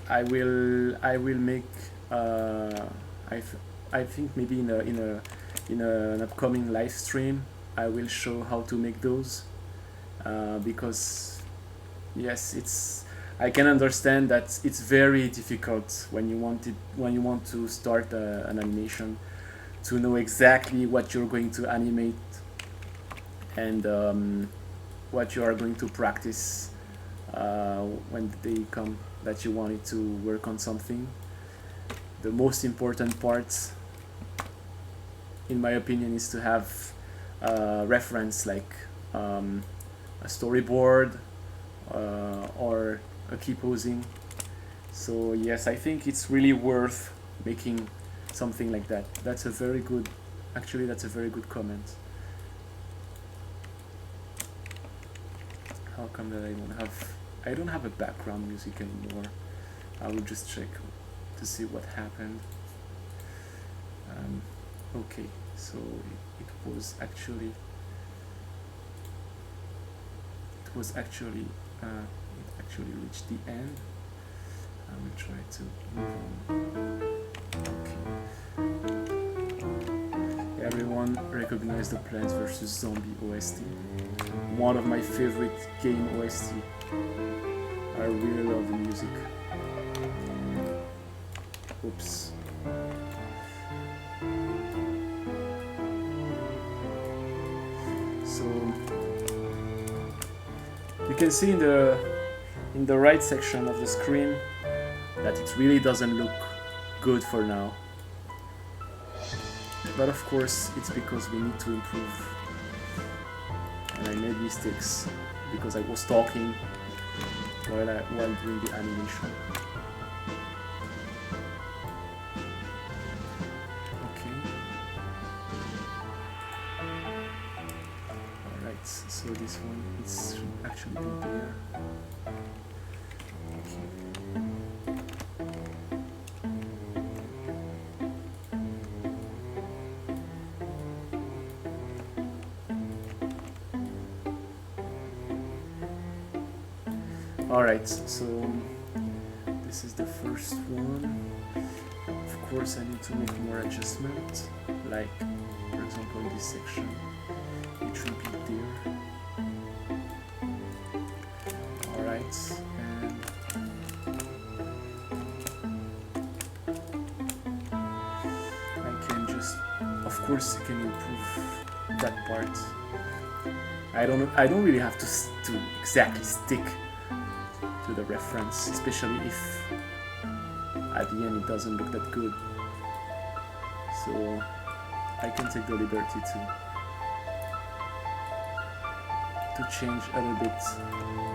I will make I think maybe in an upcoming live stream I will show how to make those, because yes, I can understand that it's very difficult when you want to start an animation to know exactly what you're going to animate and what you are going to practice when the day comes that you wanted to work on something. The most important part, in my opinion, is to have a reference like a storyboard or a key posing. So yes, I think it's really worth making something like that. That's a very good comment. How come that I don't have a background music anymore? I will just check to see what happened. Okay, so it was actually was actually it actually reached the end. I will try to move on. Okay. Everyone recognize the Plants vs. Zombie OST. One of my favorite game OST. I really love the music. Oops. So you can see in the right section of the screen that it really doesn't look good for now. But of course it's because we need to improve. And I made mistakes because I was talking while doing the animation. Okay. Alright, so this one is actually be there. Okay. Alright, so this is the first one. Of course I need to make more adjustments, like for example in this section it should be there. Alright, and I can just, of course you can improve that part. I don't really have to exactly stick to the reference, especially if at the end it doesn't look that good. So I can take the liberty to change a little bit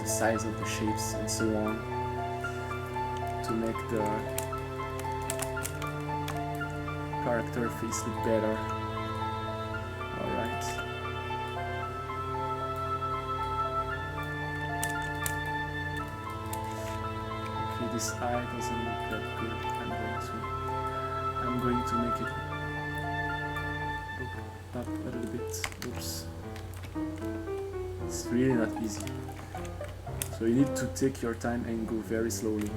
the size of the shapes and so on to make the character face look better. Alright. This eye doesn't look that good. I'm going to make it look up a little bit. Oops. It's really not easy. So you need to take your time and go very slowly.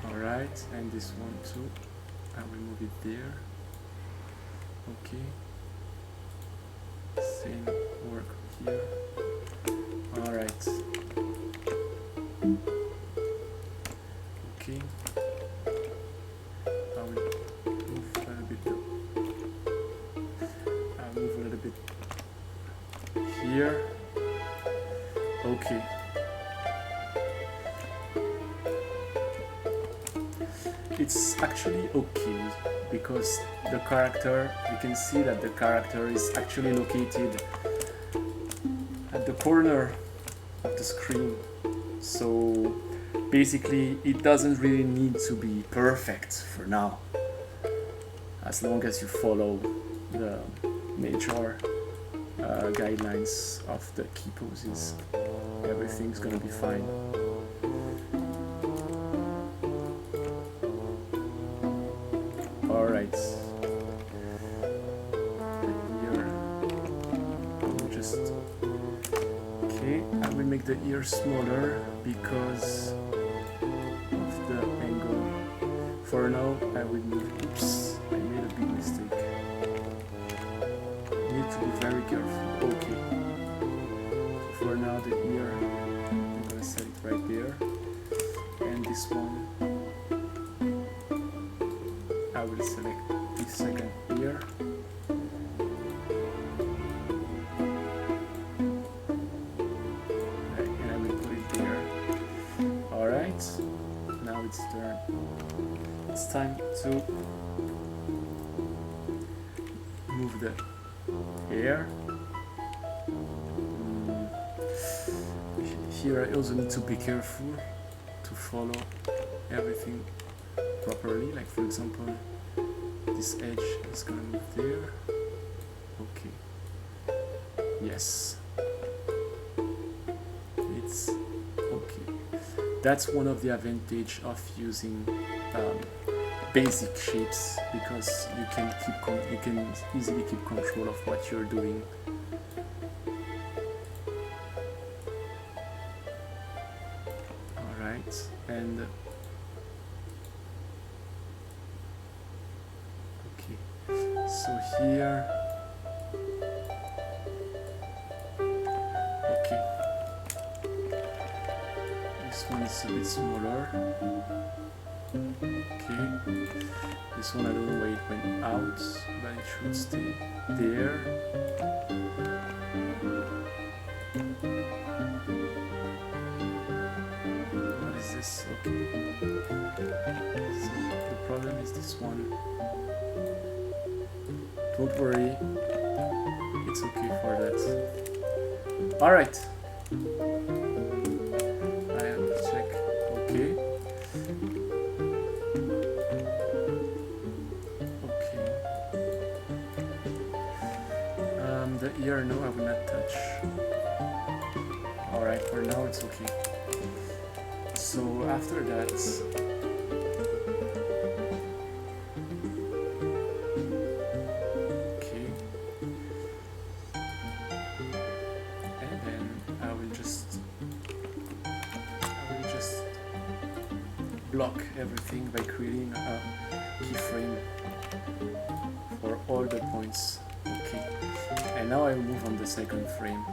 Alright, and this one too. I will move it there. Okay. Same work here. Alright. Okay. I will move a little bit. I'll move a little bit here. Okay. It's actually okay because the character, you can see that the character is actually located at the corner of the screen, so basically it doesn't really need to be perfect for now, as long as you follow the major guidelines of the key poses, everything's gonna be fine. Alright. I will make the ear smaller because of the angle. For now, I will move. Oops, I made a big mistake. Need to be very careful. Okay. So for now, the ear, I'm gonna set it right there, and this one, I will select the second ear. Now it's time to move the hair. Here I also need to be careful to follow everything properly, like for example this edge is gonna move there. Okay, yes, it's okay. That's one of the advantage of using basic shapes, because you can easily keep control of what you're doing. All right, and okay, so here. This one is a bit smaller. Okay. This one I don't know why it went out, but it should stay there. What is this? Okay. So the problem is this one. Don't worry. It's okay for that. Alright. The ear, no, I will not touch. Alright, for now it's okay. So after that, okay, and then I will just block everything by creating a keyframe for all the points. Okay. And now I will move on the second frame,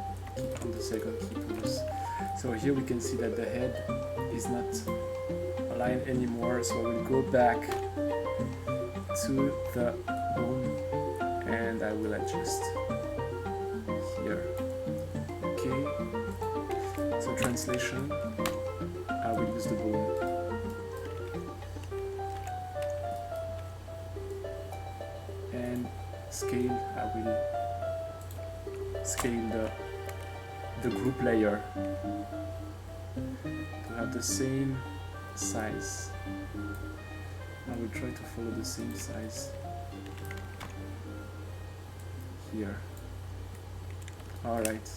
on the second key tools. So here we can see that the head is not aligned anymore, so I will go back to the bone and I will adjust here. Okay, so translation, I will use the bone. And scale, I will scale the group layer to have the same size. I will try to follow the same size here. Alright.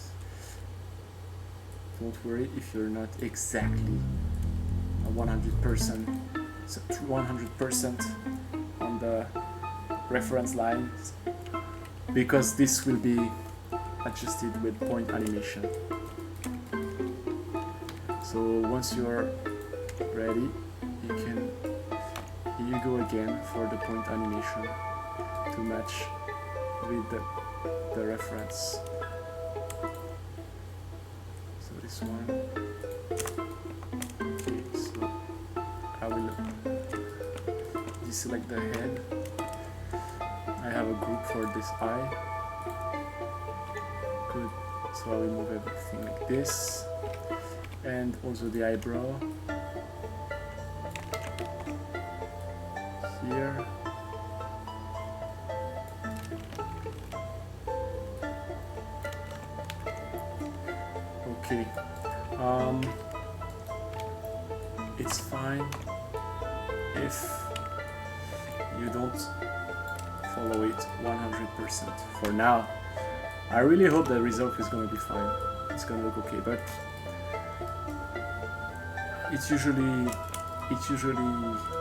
Don't worry if you're not exactly 100% on the reference lines, because this will be adjusted with point animation. So once you're ready, here you go again for the point animation to match with the reference. So this one. Okay, so I will deselect the head. I have a group for this eye. Good. So I will move everything like this. And also the eyebrow. Here. Okay. It's fine if you don't follow it 100% for now. I really hope the result is going to be fine. It's going to look okay, but it usually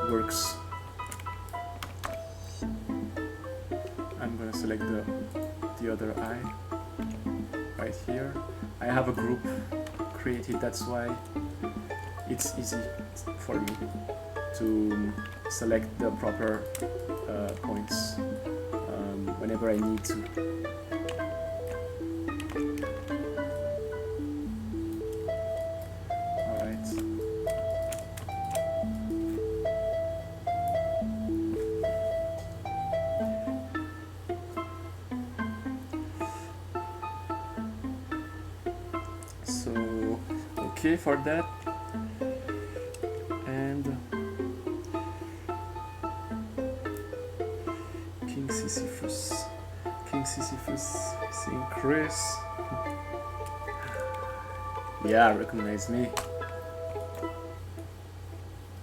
works. I'm going to select the other eye right here. I have a group created, that's why it's easy for me to select the proper points whenever I need to. Alright. So, okay for that. And King Sisyphus, seeing Chris. Yeah, recognize me.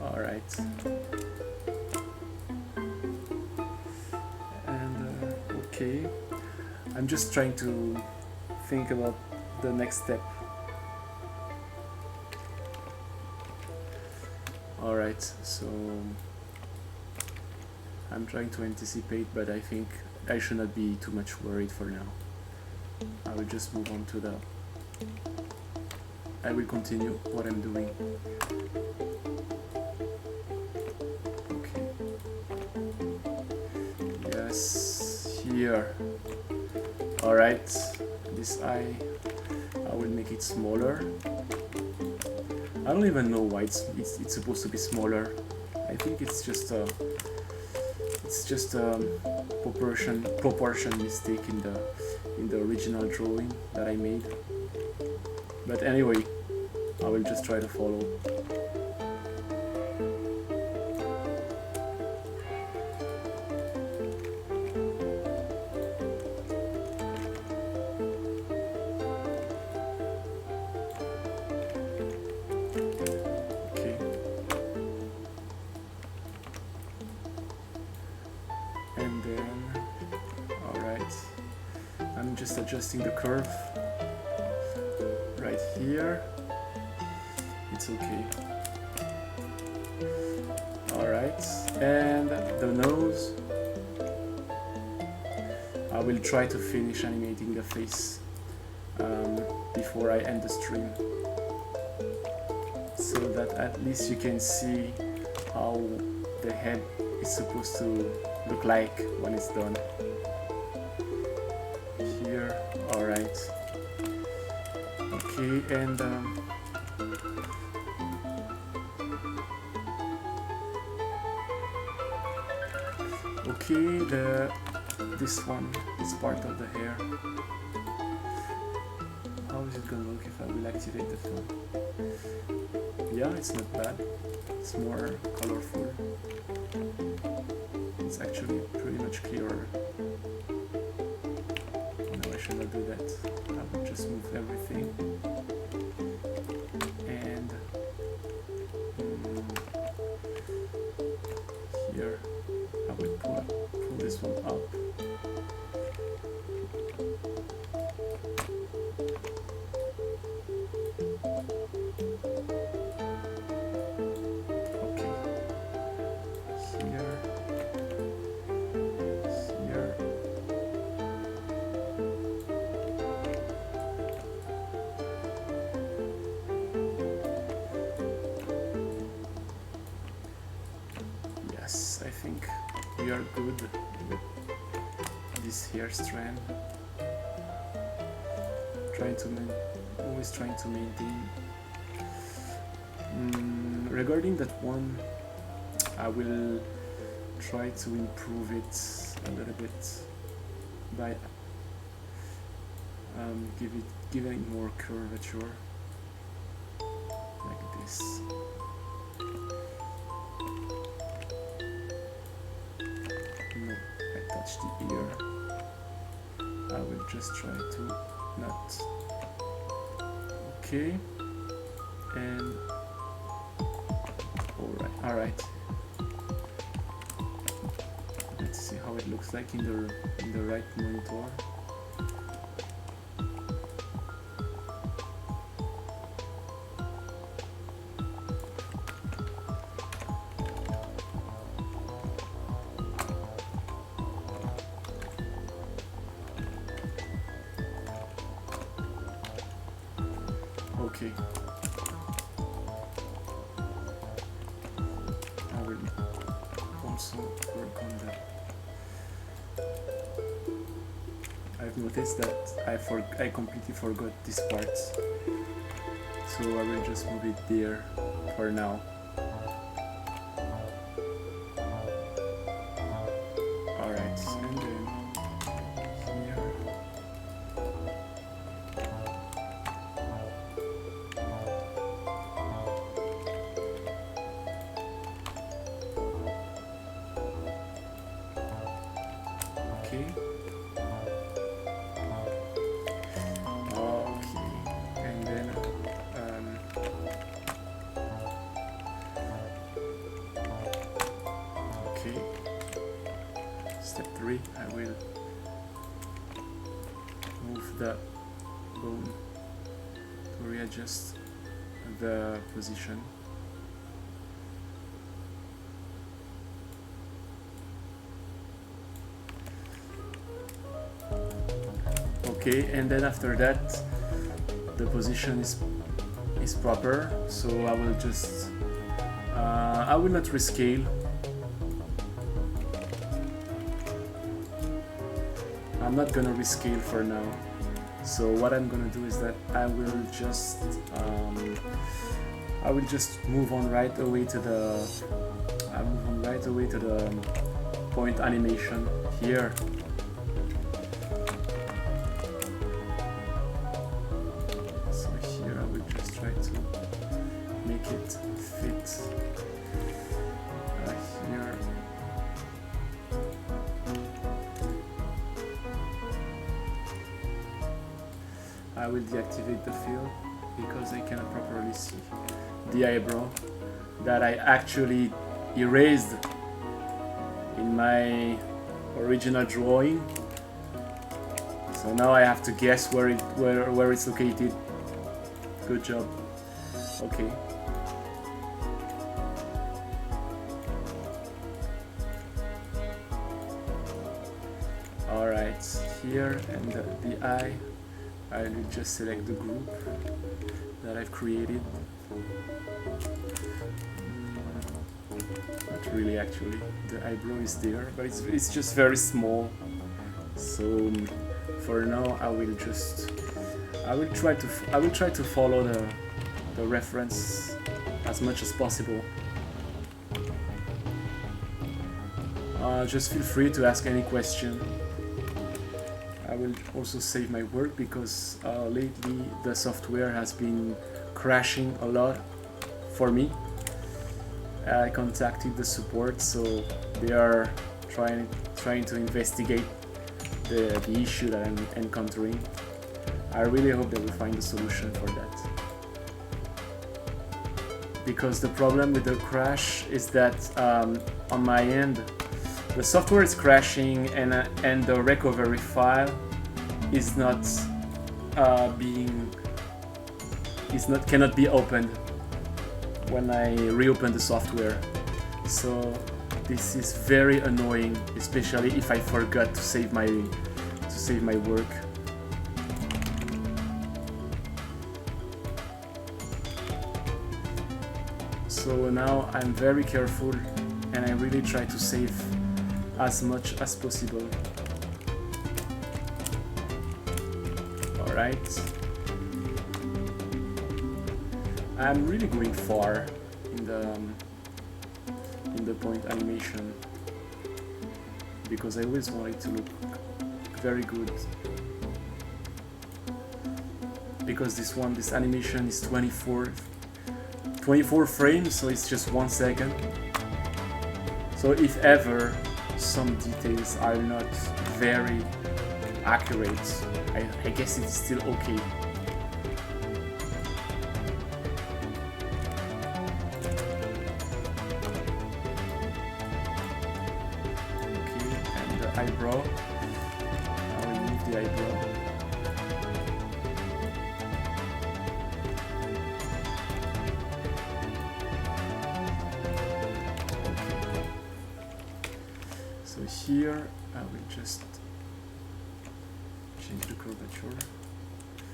Alright. And okay. I'm just trying to think about the next step. Alright, so I'm trying to anticipate, but I think I should not be too much worried for now. I will just move on to the... I will continue what I'm doing. Okay. Yes, here. Alright, this eye, I will make it smaller. I don't even know why it's supposed to be smaller. I think it's just a proportion mistake in the original drawing that I made. But anyway, I will just try to follow. And then, alright, I'm just adjusting the curve right here. It's okay. Alright, and the nose, I will try to finish animating the face before I end the stream, so that at least you can see how the head is supposed to look like when it's done. Here, alright. Okay, and okay, this one is part of the hair. How is it gonna look if I will activate the film? Yeah, it's not bad. It's more colorful. It's actually pretty much clearer. No, I should not do that. I will just move everything. And here, I will pull this one up. I think we are good with this hair strand. Always trying to maintain. Regarding that one, I will try to improve it a little bit by giving it more curvature, like this. The ear. I will just try to not. Okay, and alright. Let's see how it looks like in the right monitor. Okay. I will also work on that. I've noticed that I completely forgot this part, so I will just move it there for now. Alright, and then here. Okay. And then okay. Step 3, I will move the bone to readjust the position. Okay, and then after that the position is proper, so I will just I will not rescale. I'm not gonna rescale for now. So what I'm gonna do is that I will just move on right away to the point animation here. So here I will just try to make it fit here. I will deactivate the fill because I cannot properly see the eyebrow that I actually erased in my original drawing. So now I have to guess where it's located. Good job. Okay. All right, here and the eye. I will just select the group that I've created. Not really, actually. The eyebrow is there, but it's just very small. So for now, I will try to follow the reference as much as possible. Just feel free to ask any question. I will also save my work because lately the software has been crashing a lot for me. I contacted the support, so they are trying to investigate the issue that I'm encountering. I really hope they will find a solution for that. Because the problem with the crash is that on my end, the software is crashing and the recovery file is cannot be opened when I reopen the software. So this is very annoying, especially if I forgot to save my work. So now I'm very careful and I really try to save as much as possible. Alright. I'm really going far in the point animation because I always want it to look very good. Because this animation is 24 frames, so it's just 1 second. So if ever some details are not very accurate, I guess it's still okay. Okay, and the eyebrow. I will move the eyebrow. So here I will just change the curvature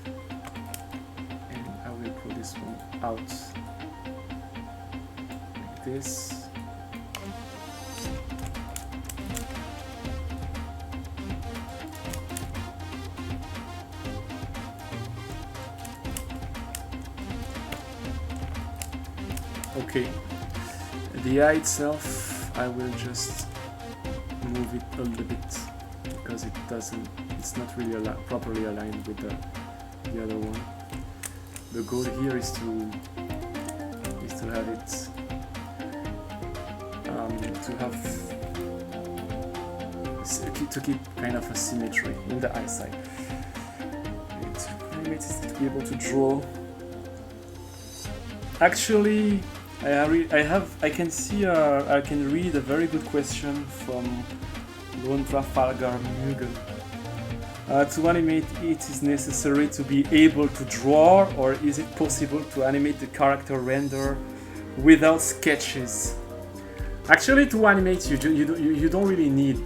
and I will pull this one out like this. Okay, the eye itself I will just move it a little bit because it's not really properly aligned with the other one. The goal here is to have it to keep kind of a symmetry in the eyesight. To be able to draw. Actually, I can read a very good question from Lone Trafalgar Mugen. To animate it is necessary to be able to draw, or is it possible to animate the character render without sketches? Actually, to animate you don't really need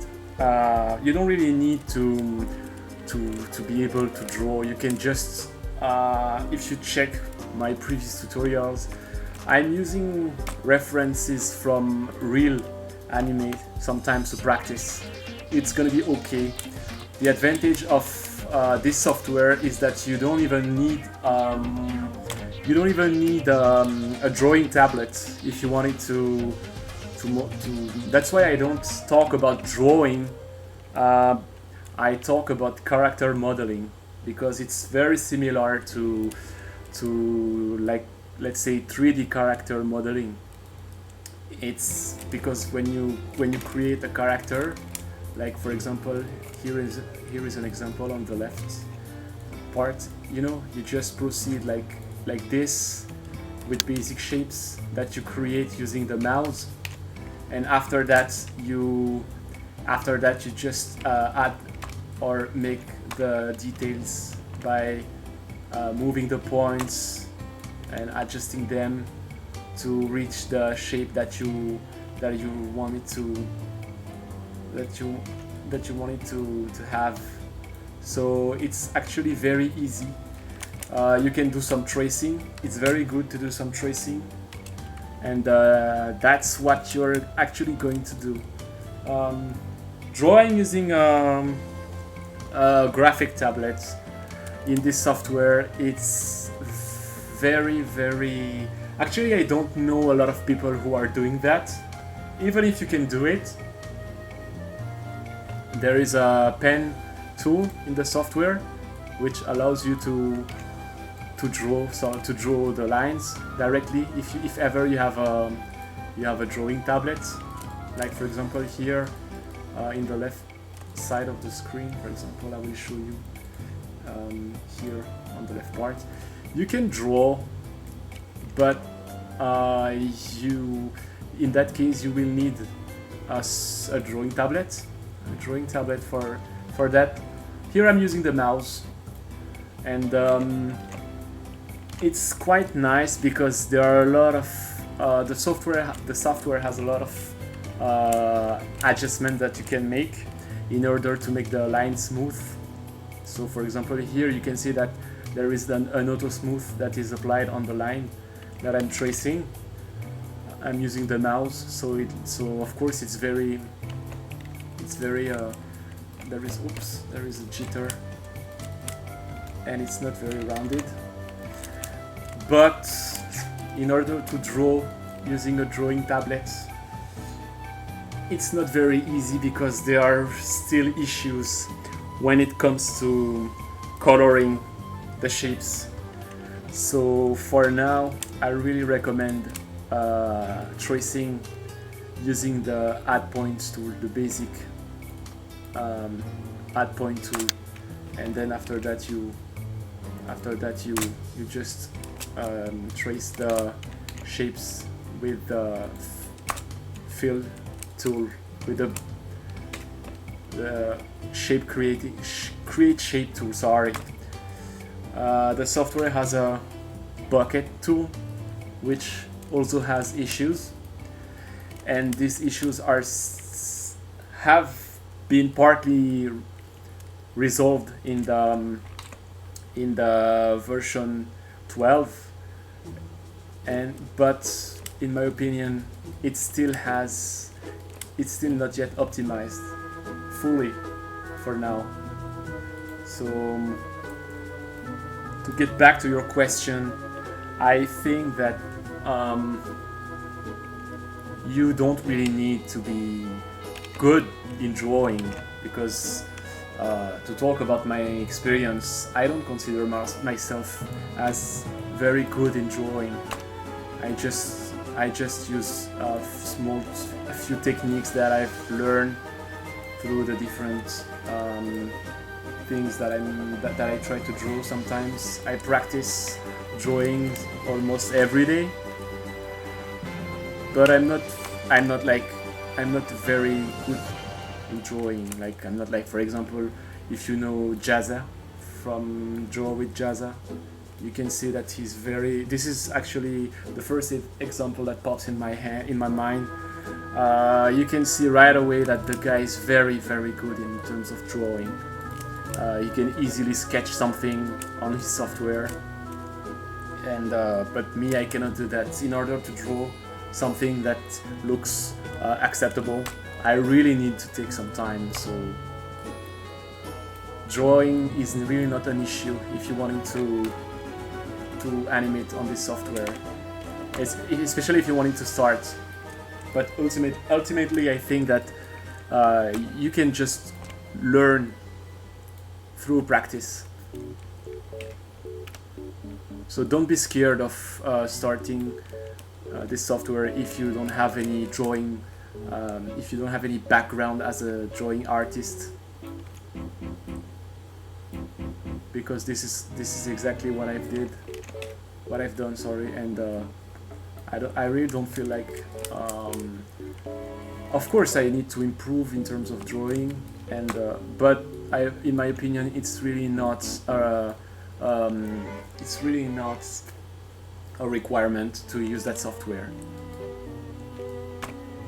to to be able to draw. You can just if you check my previous tutorials, I'm using references from real anime sometimes to practice. It's gonna be okay. The advantage of this software is that you don't even need a drawing tablet if you wanted to. That's why I don't talk about drawing. I talk about character modeling because it's very similar to like, let's say, 3D character modeling. It's because when you create a character, like for example, here is an example on the left part. You just proceed like this with basic shapes that you create using the mouse, and after that you just add or make the details by moving the points and adjusting them to reach the shape that you wanted to have. So it's actually very easy. You can do some tracing. It's very good to do some tracing, and that's what you're actually going to do. Drawing using graphic tablets in this software, it's very, very... Actually, I don't know a lot of people who are doing that. Even if you can do it, there is a pen tool in the software which allows you to draw the lines directly if ever you have a drawing tablet. Like for example here in the left side of the screen, for example, I will show you here on the left part. You can draw, but in that case you will need a drawing tablet. For that. Here I'm using the mouse, and it's quite nice because there are a lot of the software has a lot of adjustments that you can make in order to make the line smooth. So for example, here you can see that there is an auto smooth that is applied on the line that I'm tracing. I'm using the mouse, so of course it's very there is a jitter and it's not very rounded. But in order to draw using a drawing tablet, it's not very easy because there are still issues when it comes to coloring the shapes. So for now, I really recommend tracing using the add points tool, the basic add point tool, and then after that you just trace the shapes with the fill tool, with the create shape tool. Sorry. The software has a bucket tool which also has issues, and these issues have been partly resolved in the version 12, but in my opinion it's still not yet optimized fully for now. So to get back to your question, I think that you don't really need to be good in drawing, because to talk about my experience, I don't consider myself as very good in drawing. I just use a few techniques that I've learned through the different things that I try to draw. Sometimes I practice drawing almost every day, but I'm not very good in drawing. Like, I'm not like, for example, if you know Jazza from Draw with Jazza, you can see that he's very... This is actually the first example that pops in my mind. You can see right away that the guy is very, very good in terms of drawing. he can easily sketch something on his software, and but me, I cannot do that. In order to draw something that looks acceptable, I really need to take some time. So drawing is really not an issue if you wanting to animate on this software, especially if you wanting to start. But ultimately, I think that you can just learn through practice. So don't be scared of starting this software if you don't have any drawing, if you don't have any background as a drawing artist, because this is exactly what I've done. Sorry, and I really don't feel like. Of course, I need to improve in terms of drawing, and but in my opinion, it's really not a requirement to use that software.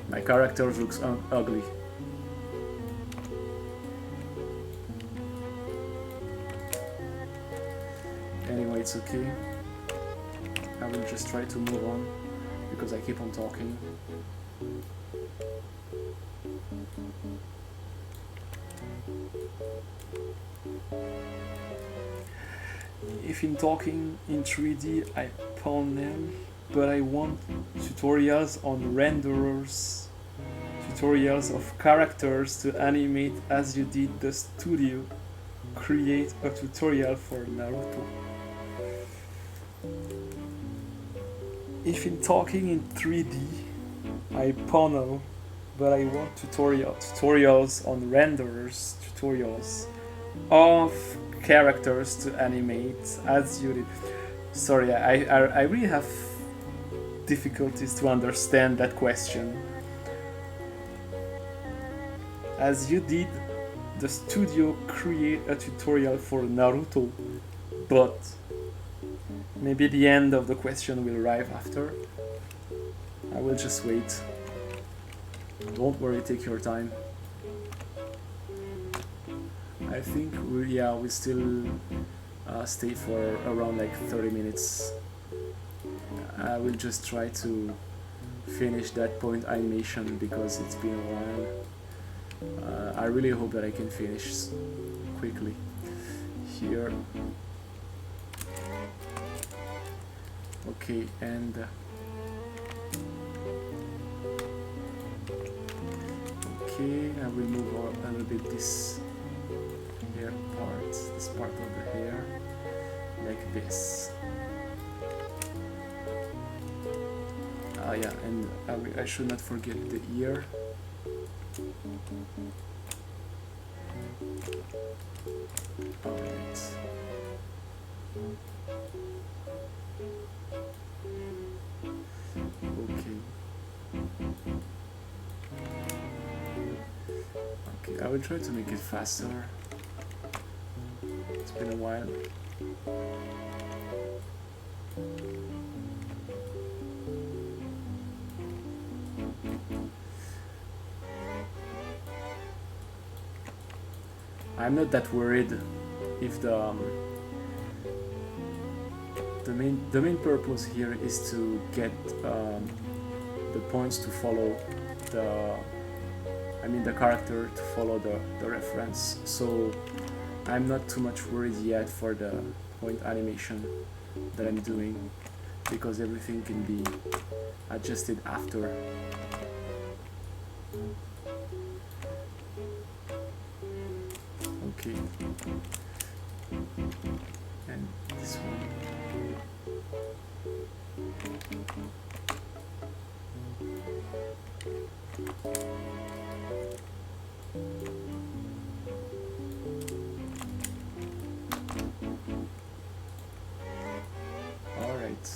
My character looks ugly. Anyway, it's okay. I will just try to move on because I keep on talking. If in talking in 3D I pawn them, but I want tutorials on renderers, tutorials of characters to animate as you did the studio. Create a tutorial for Naruto. If in talking in 3D I panel, but I want tutorials on renderers, tutorials of characters to animate as you did. Sorry, I really have difficulties to understand that question. As you did the studio create a tutorial for Naruto, but maybe the end of the question will arrive after. I will just wait. Don't worry, take your time. I think we still stay for around like 30 minutes. I will just try to finish that point animation because it's been a while. I really hope that I can finish quickly here. Okay, and okay, I will move a little bit this hair part, this part of the hair, like this. Yeah, and I should not forget the ear. Alright. Okay, I will try to make it faster. It's been a while. I'm not that worried if the main purpose here is to get the points to follow the character to follow the reference. So I'm not too much worried yet for the point animation that I'm doing, because everything can be adjusted after. Okay, and this one. All right.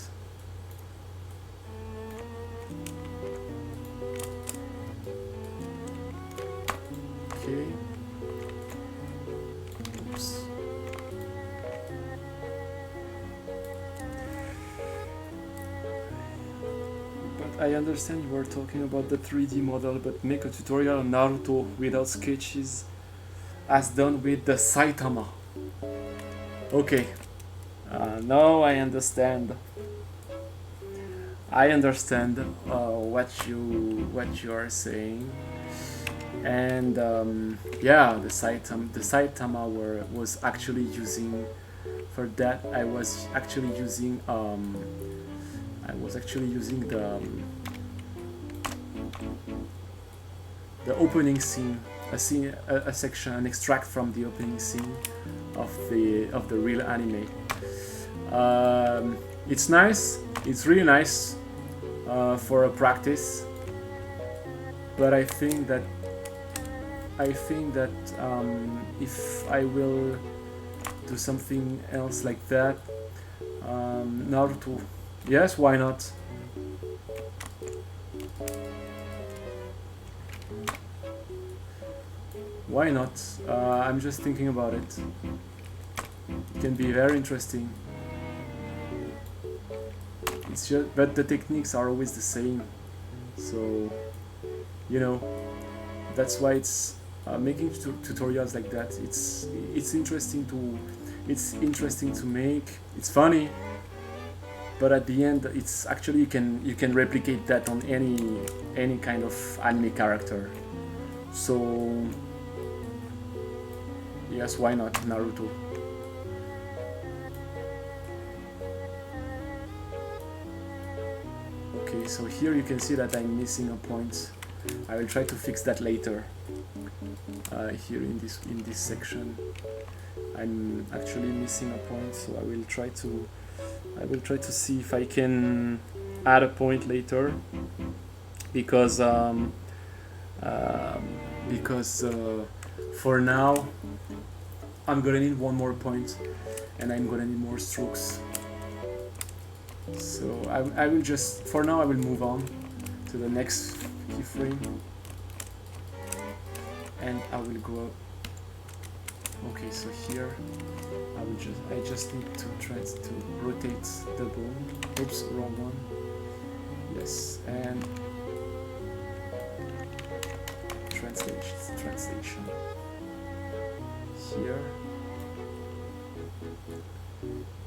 Okay. Oops. But I understand you were talking about the 3D model, but make a tutorial on Naruto without sketches. as done with the Saitama. Okay, now I understand. I understand what you are saying, and yeah, the Saitama was actually using for that. I was actually using the opening scene, a section, an extract from the opening scene of the real anime. It's nice. It's really nice for a practice, but I think that if I will do something else like that, Naruto, yes, why not? Why not? I'm just thinking about it. It can be very interesting. It's just, but the techniques are always the same, so you know that's why it's making tutorials like that. It's interesting to make. It's funny, but at the end, it's actually you can replicate that on any kind of anime character. So yes, why not Naruto? Okay, so here you can see that I'm missing a point. I will try to fix that later. Here in this section, I'm actually missing a point, so I will try to see if I can add a point later, because for now I'm gonna need one more point, and I'm gonna need more strokes. So I will just, for now I will move on to the next keyframe, and I will go. Okay, so here I just need to rotate the bone. Oops, wrong one. Yes, and translation here.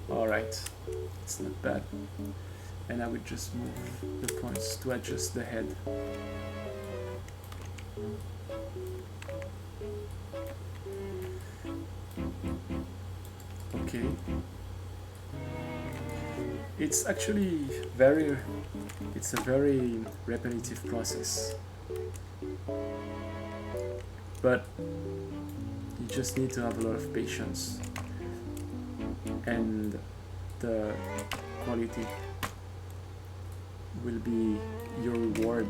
All right, it's not bad. And I would just move the points to adjust the head. Okay. It's actually it's a very repetitive process. But you just need to have a lot of patience, and the quality will be your reward.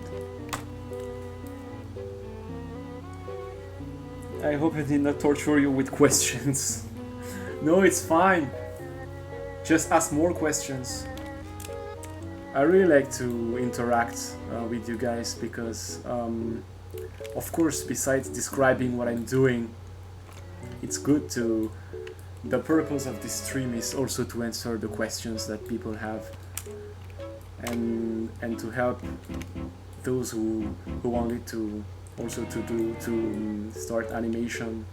I hope I did not torture you with questions. No, it's fine. Just ask more questions. I really like to interact with you guys because, of course, besides describing what I'm doing, it's good to. The purpose of this stream is also to answer the questions that people have, and to help those who wanted to also to start animation,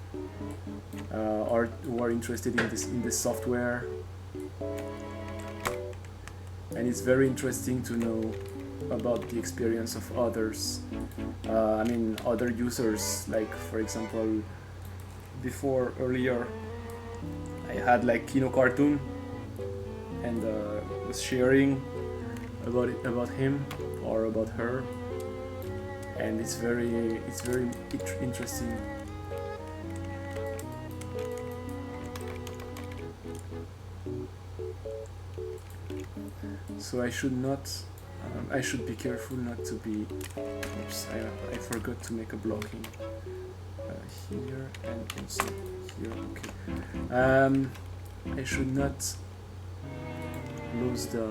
or who are interested in this software. And it's very interesting to know about the experience of others. I mean, other users, like for example, earlier I had like Kino Cartoon, and was sharing about him or about her, and it's very interesting. So I should not. I should be careful not to be. Oops! I forgot to make a blocking here and also here. Okay. I should not lose the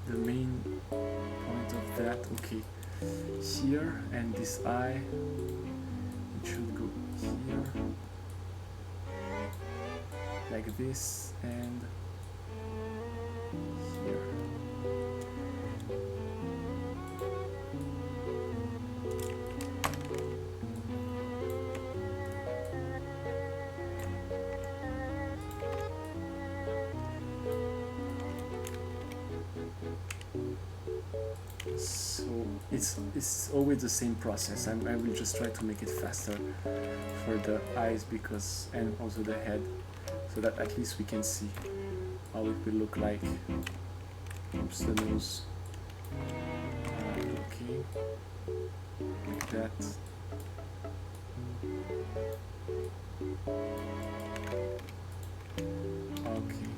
main point of that. Okay. Here, and this eye, it should go here, like this, and here. it's always the same process. I will just try to make it faster for the eyes because and also the head, so that at least we can see how it will look like. Oops, the nose. Okay, like that. Okay.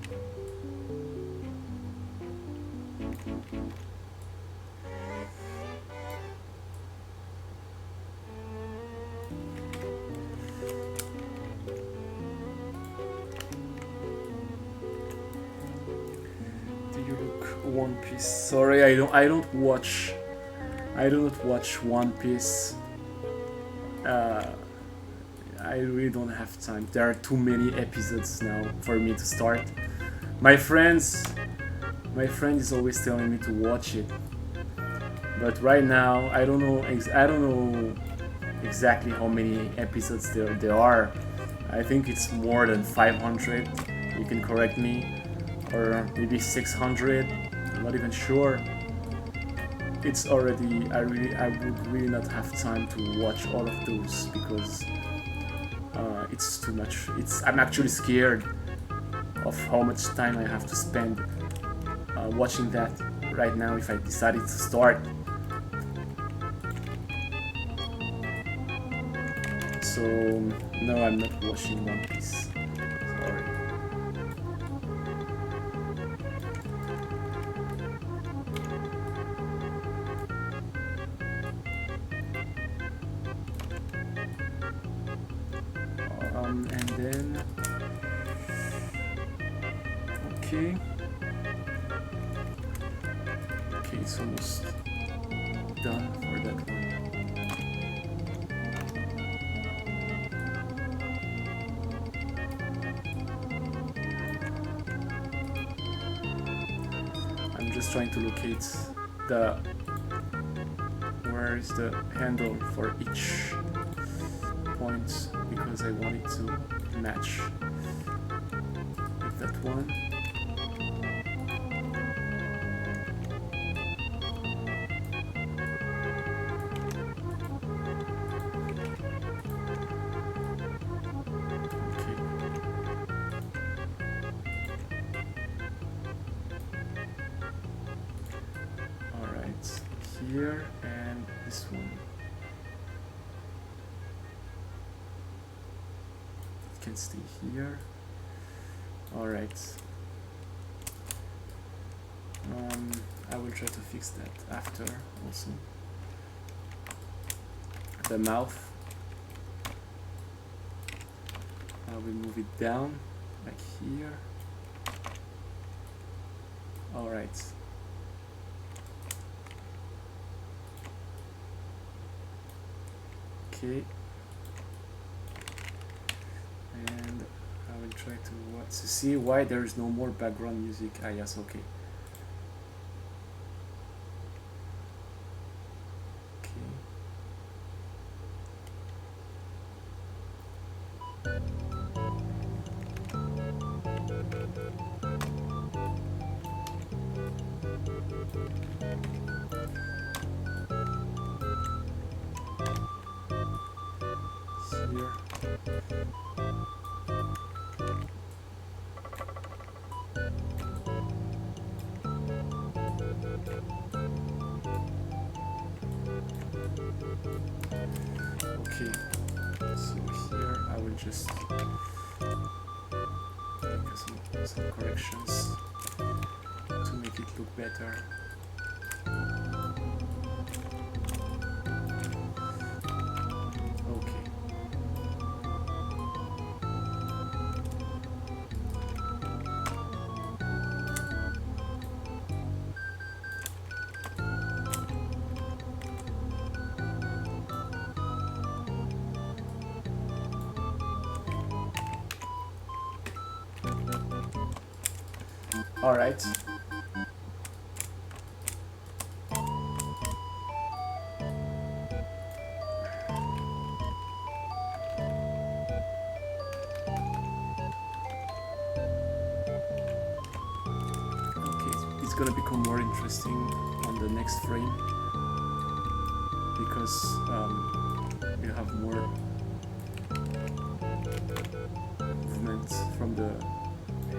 Do you look One Piece? Sorry, I do not watch One Piece. I really don't have time. There are too many episodes now for me to start. My friend is always telling me to watch it, but right now I don't know exactly how many episodes there are. I think it's more than 500. You can correct me, or maybe 600. I'm not even sure. It's already. I would really not have time to watch all of those because it's too much. I'm actually scared of how much time I have to spend watching that right now if I decided to start. So no, I'm not watching One Piece. Sorry. And then okay, it's almost done for that one. I'm just trying to locate where is the handle for each point because I want it to match with that one. Here and this one. It can stay here. Alright. I will try to fix that after also. The mouth. I will move it down like here. Alright. Okay, and I will try to see why there is no more background music. Ah yes, okay. Okay, so here I will just make some corrections to make it look better. Okay. All right. Okay, it's gonna become more interesting on the next frame. because you have more movement from the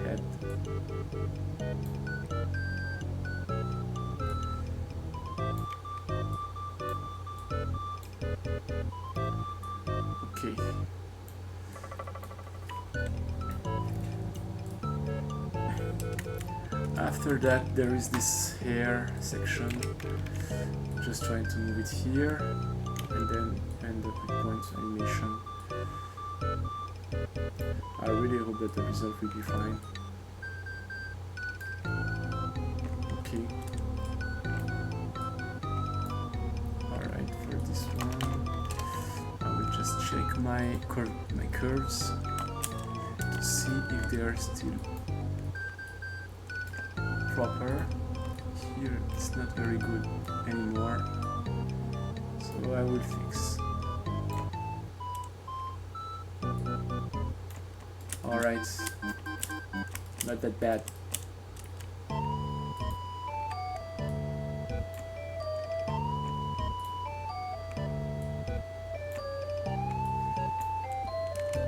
head. Okay. After that, there is this hair section. Just trying to move it here and then end up with point animation. I really hope that the result will be fine. Okay. Alright, for this one, I will just check my curves to see if they are still proper. Here it's not very good anymore, so I will fix. Alright, not that bad.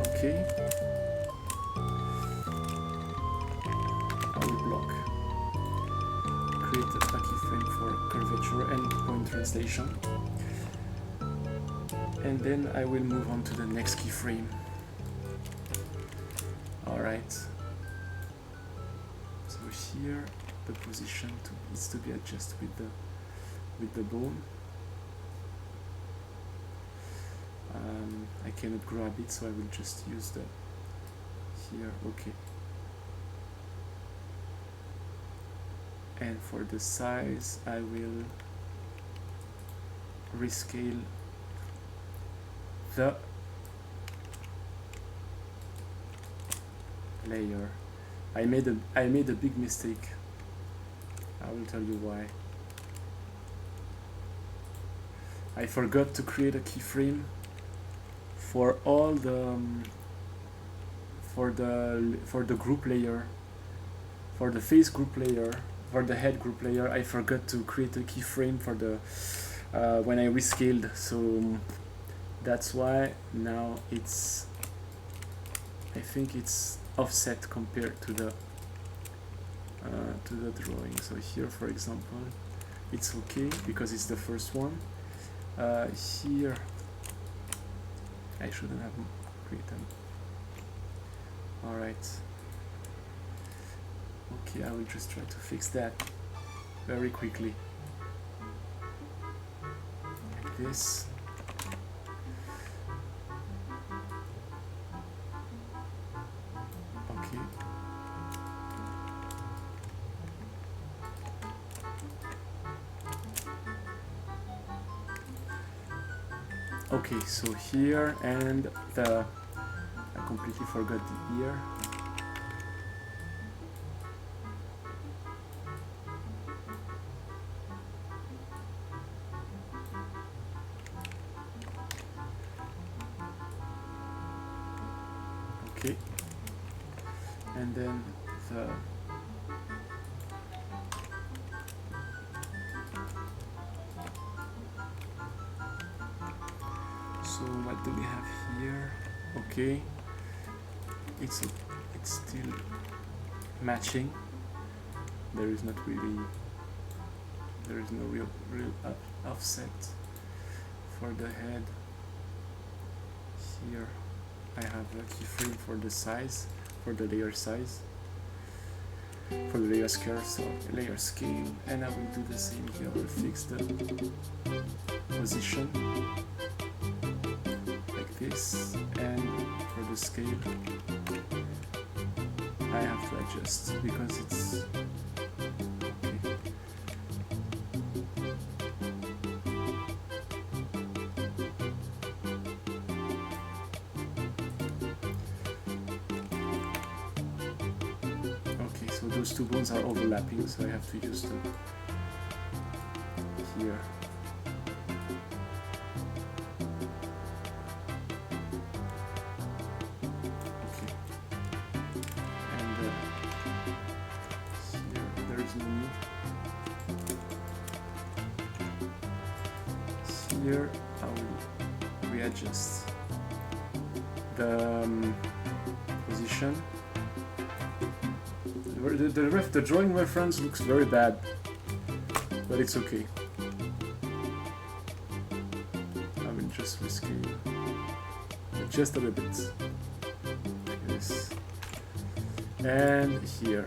Okay, I will block. Create a keyframe for curvature and point translation, and then I will move on to the next keyframe. Alright, so here the position needs to be adjusted with the bone. I cannot grab it, so I will just use the here. Okay. And for the size, I will rescale the layer. I made a big mistake. I will tell you why. I forgot to create a keyframe for all the for the group layer, for the face group layer, for the head group layer. I forgot to create a keyframe for the when I rescaled, so that's why now it's, I think it's offset compared to the drawing. So here, for example, it's okay because it's the first one. Here I shouldn't have created them. Alright. Okay, I will just try to fix that very quickly. Like this. Okay. Okay, so here, and I completely forgot the ear. Okay, and then the so what do we have here? Okay, it's still matching. There is no real offset for the head. Here I have a keyframe for the size, for the layer size, for the layer scale, so layer scale, and I will do the same here. I will fix the position like this, and for the scale I have to adjust because it's okay. Okay, so those two bones are overlapping, so I have to use the here. Here here I will readjust the position. The drawing reference looks very bad, but it's okay. I will just rescale just a little bit, like this, and here.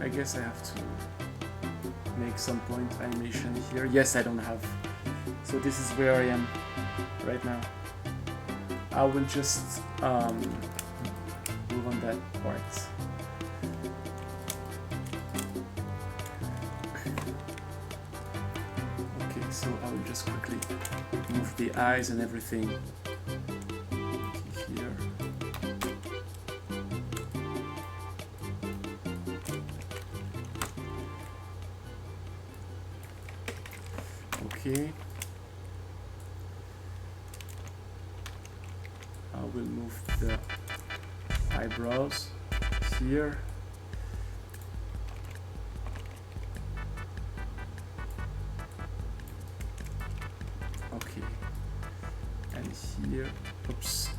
I guess I have to make some point animation here. Yes, I don't have. So this is where I am right now. I will just move on that part. Okay, so I will just quickly move the eyes and everything here. Okay. I will move the eyebrows here. Okay. And here, oops.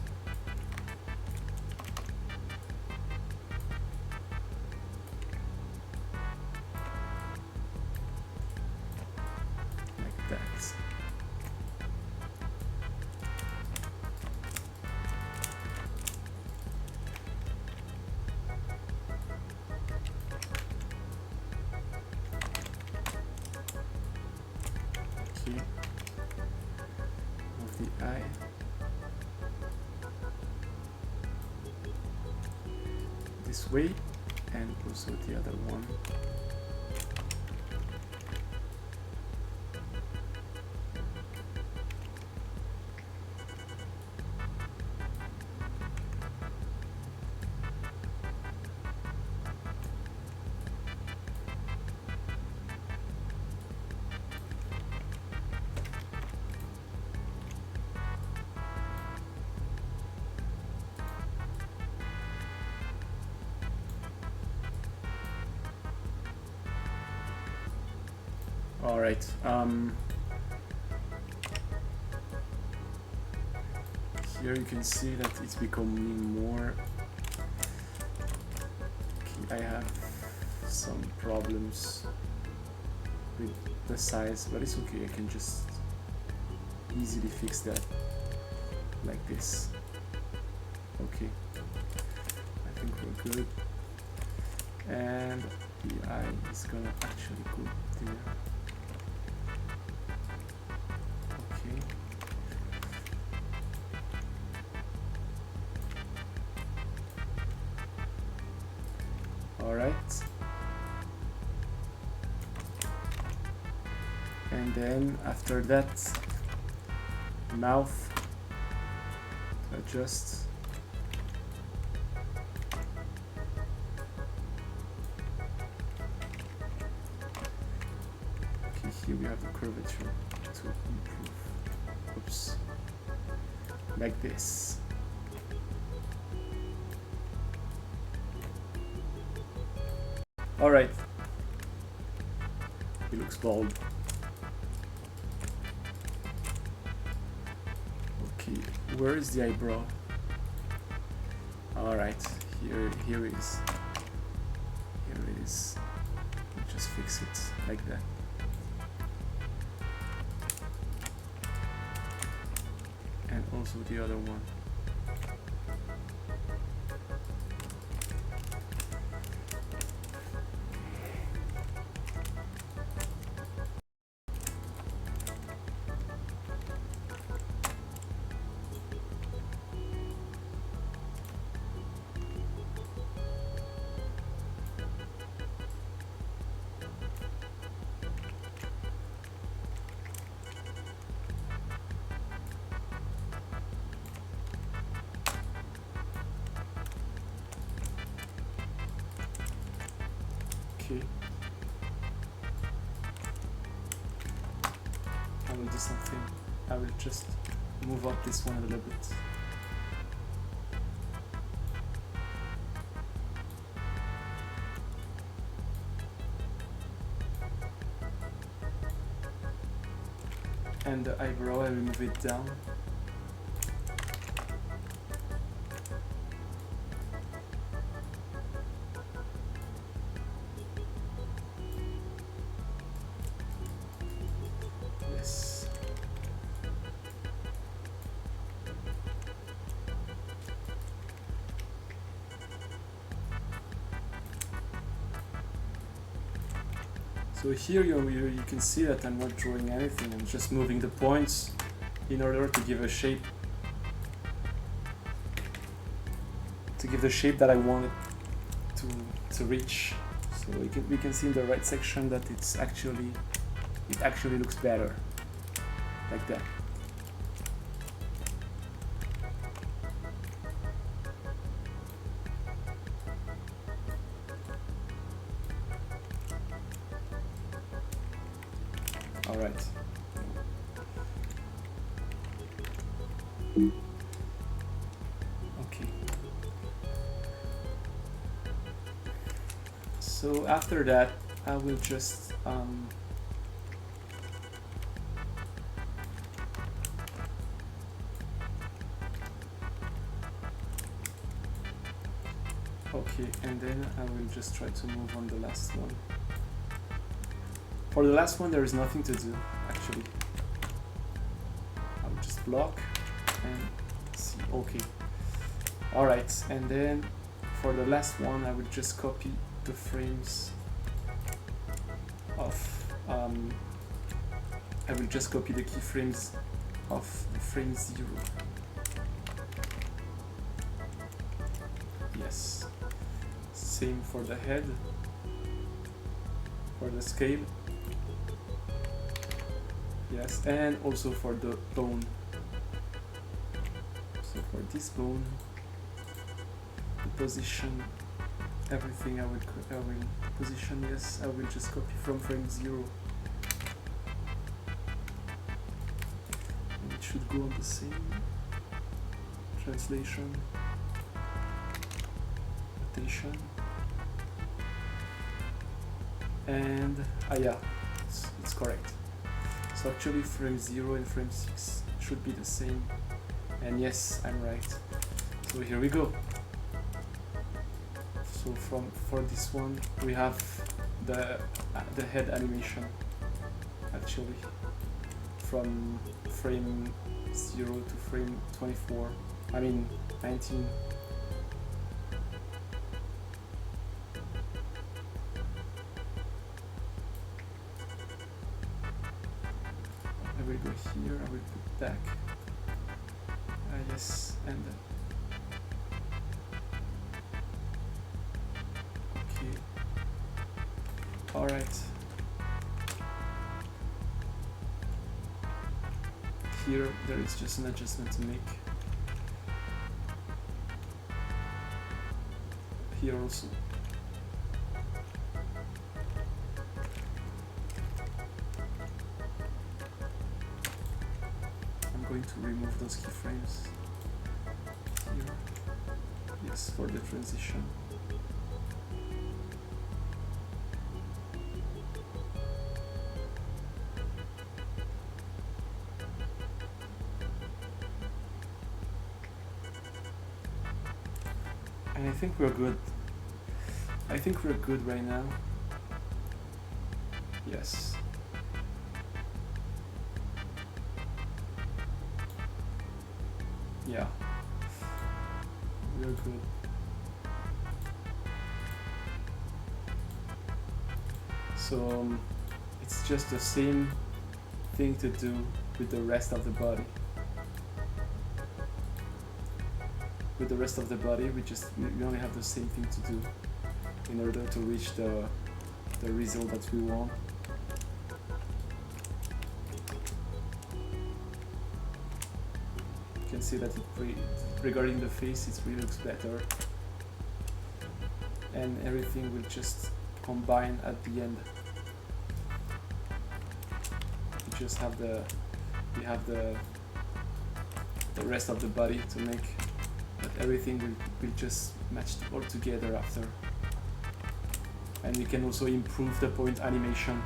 Of the eye. This way, and also the other one. All right. Here you can see that it's becoming more. Okay, I have some problems with the size, but it's okay. I can just easily fix that like this. Okay, I think we're good. And the eye is gonna actually go there. Okay. All right. And then after that, mouth, adjust. Okay, here we have the curvature to improve. Oops. Like this. All right. He looks bald. Okay, where is the eyebrow? All right, here it is. Here it is. Just fix it like that. And also the other one. Okay. will do something. I will just move up this one a little bit. And the eyebrow, I will move it down. Yes. So here you can see that I'm not drawing anything, I'm just moving the points in order to give a shape. To give the shape that I wanted to reach. So we can see in the right section that it actually looks better. Like that. All right. Okay. So after that, I will just okay, and then I will just try to move on the last one. For the last one, there is nothing to do, actually. I'll just block and see. Okay. Alright, and then for the last one, I will just copy the frames of I will just copy the keyframes of the frame 0. Yes. Same for the head, for the scale. Yes, and also for the bone. So for this bone, the position, everything I will position. Yes, I will just copy from frame 0. And it should go on the same translation, rotation, and yeah, it's correct. So actually frame 0 and frame 6 should be the same. And yes, I'm right. So here we go. So for this one we have the head animation actually from frame 0 to frame 24. I mean 19. I will go here, I will put back. Yes, and okay. Alright. Here there is just an adjustment to make. Here also. Going to remove those keyframes here. Yes, for the transition. And I think we're good. I think we're good right now. Yes. Yeah, we're good. So it's just the same thing to do with the rest of the body. With the rest of the body, we only have the same thing to do in order to reach the result that we want. You can see that regarding the face, it really looks better, and everything will just combine at the end. You just have the we have the rest of the body to make that everything will just match all together after. And we can also improve the point animation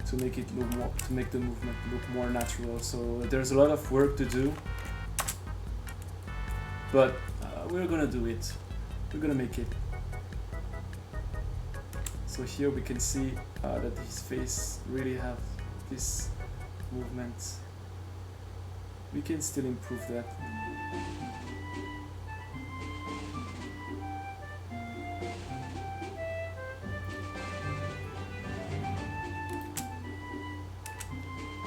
to make it look more, to make the movement look more natural. So there's a lot of work to do, but we're gonna do it. We're gonna make it. So here we can see that his face really have this movement. We can still improve that.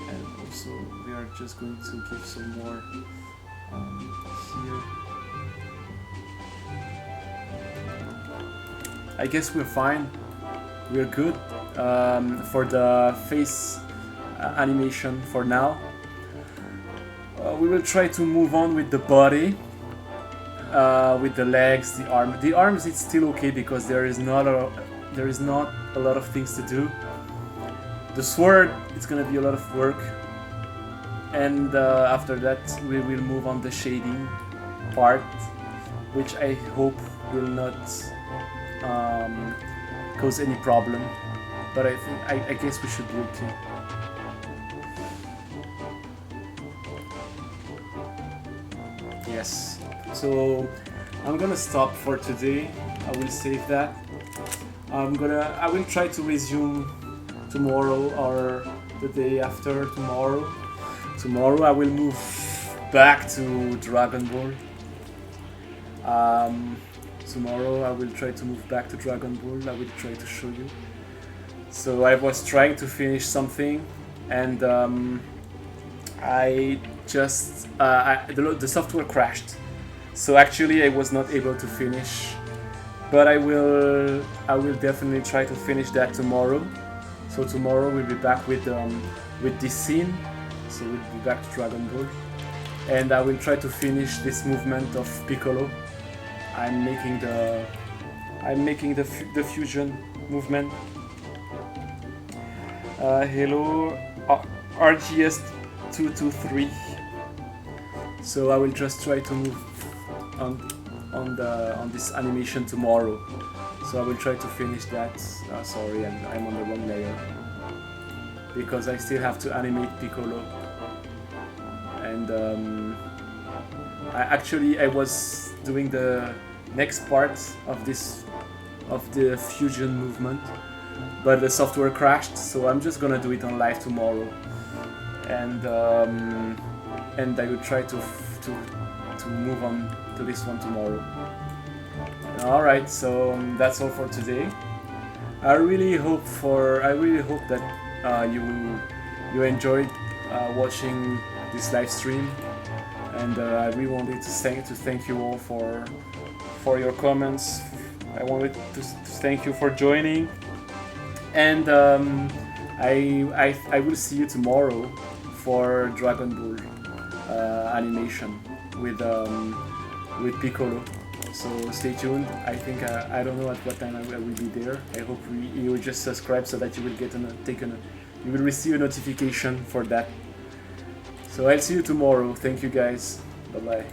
And also we are just going to give some more here. I guess we're fine. We're good for the face animation for now. We will try to move on with the body, with the legs, the arm. The arms, it's still okay because there is not a lot of things to do. The sword, it's gonna be a lot of work, and after that we will move on the shading part, which I hope will not cause any problem. But I guess we should be okay. Yes, so I'm gonna stop for today. I will save that. I will try to resume tomorrow or the day after tomorrow. Tomorrow I will move back to Dragon Ball. Tomorrow I will try to move back to Dragon Ball. I will try to show you. So I was trying to finish something, and the software crashed, so actually I was not able to finish, but I will definitely try to finish that tomorrow. So tomorrow we'll be back with this scene, so we'll be back to Dragon Ball, and I will try to finish this movement of Piccolo. I'm making the fusion movement. Hello, RGS223. So I will just try to move on this animation tomorrow. So I will try to finish that. Sorry, I'm on the wrong layer because I still have to animate Piccolo. And I was doing the next part of the fusion movement, but the software crashed. So I'm just gonna do it on live tomorrow. And I will try to move on to this one tomorrow. Alright, so that's all for today. I really hope that you enjoyed watching this live stream, and I really wanted to thank you all for your comments. I wanted to thank you for joining, and I will see you tomorrow for Dragon Ball animation with Piccolo. So stay tuned. I think I don't know at what time I will be there. I hope you will just subscribe so that you will get you will receive a notification for that. So I'll see you tomorrow. Thank you guys. Bye bye.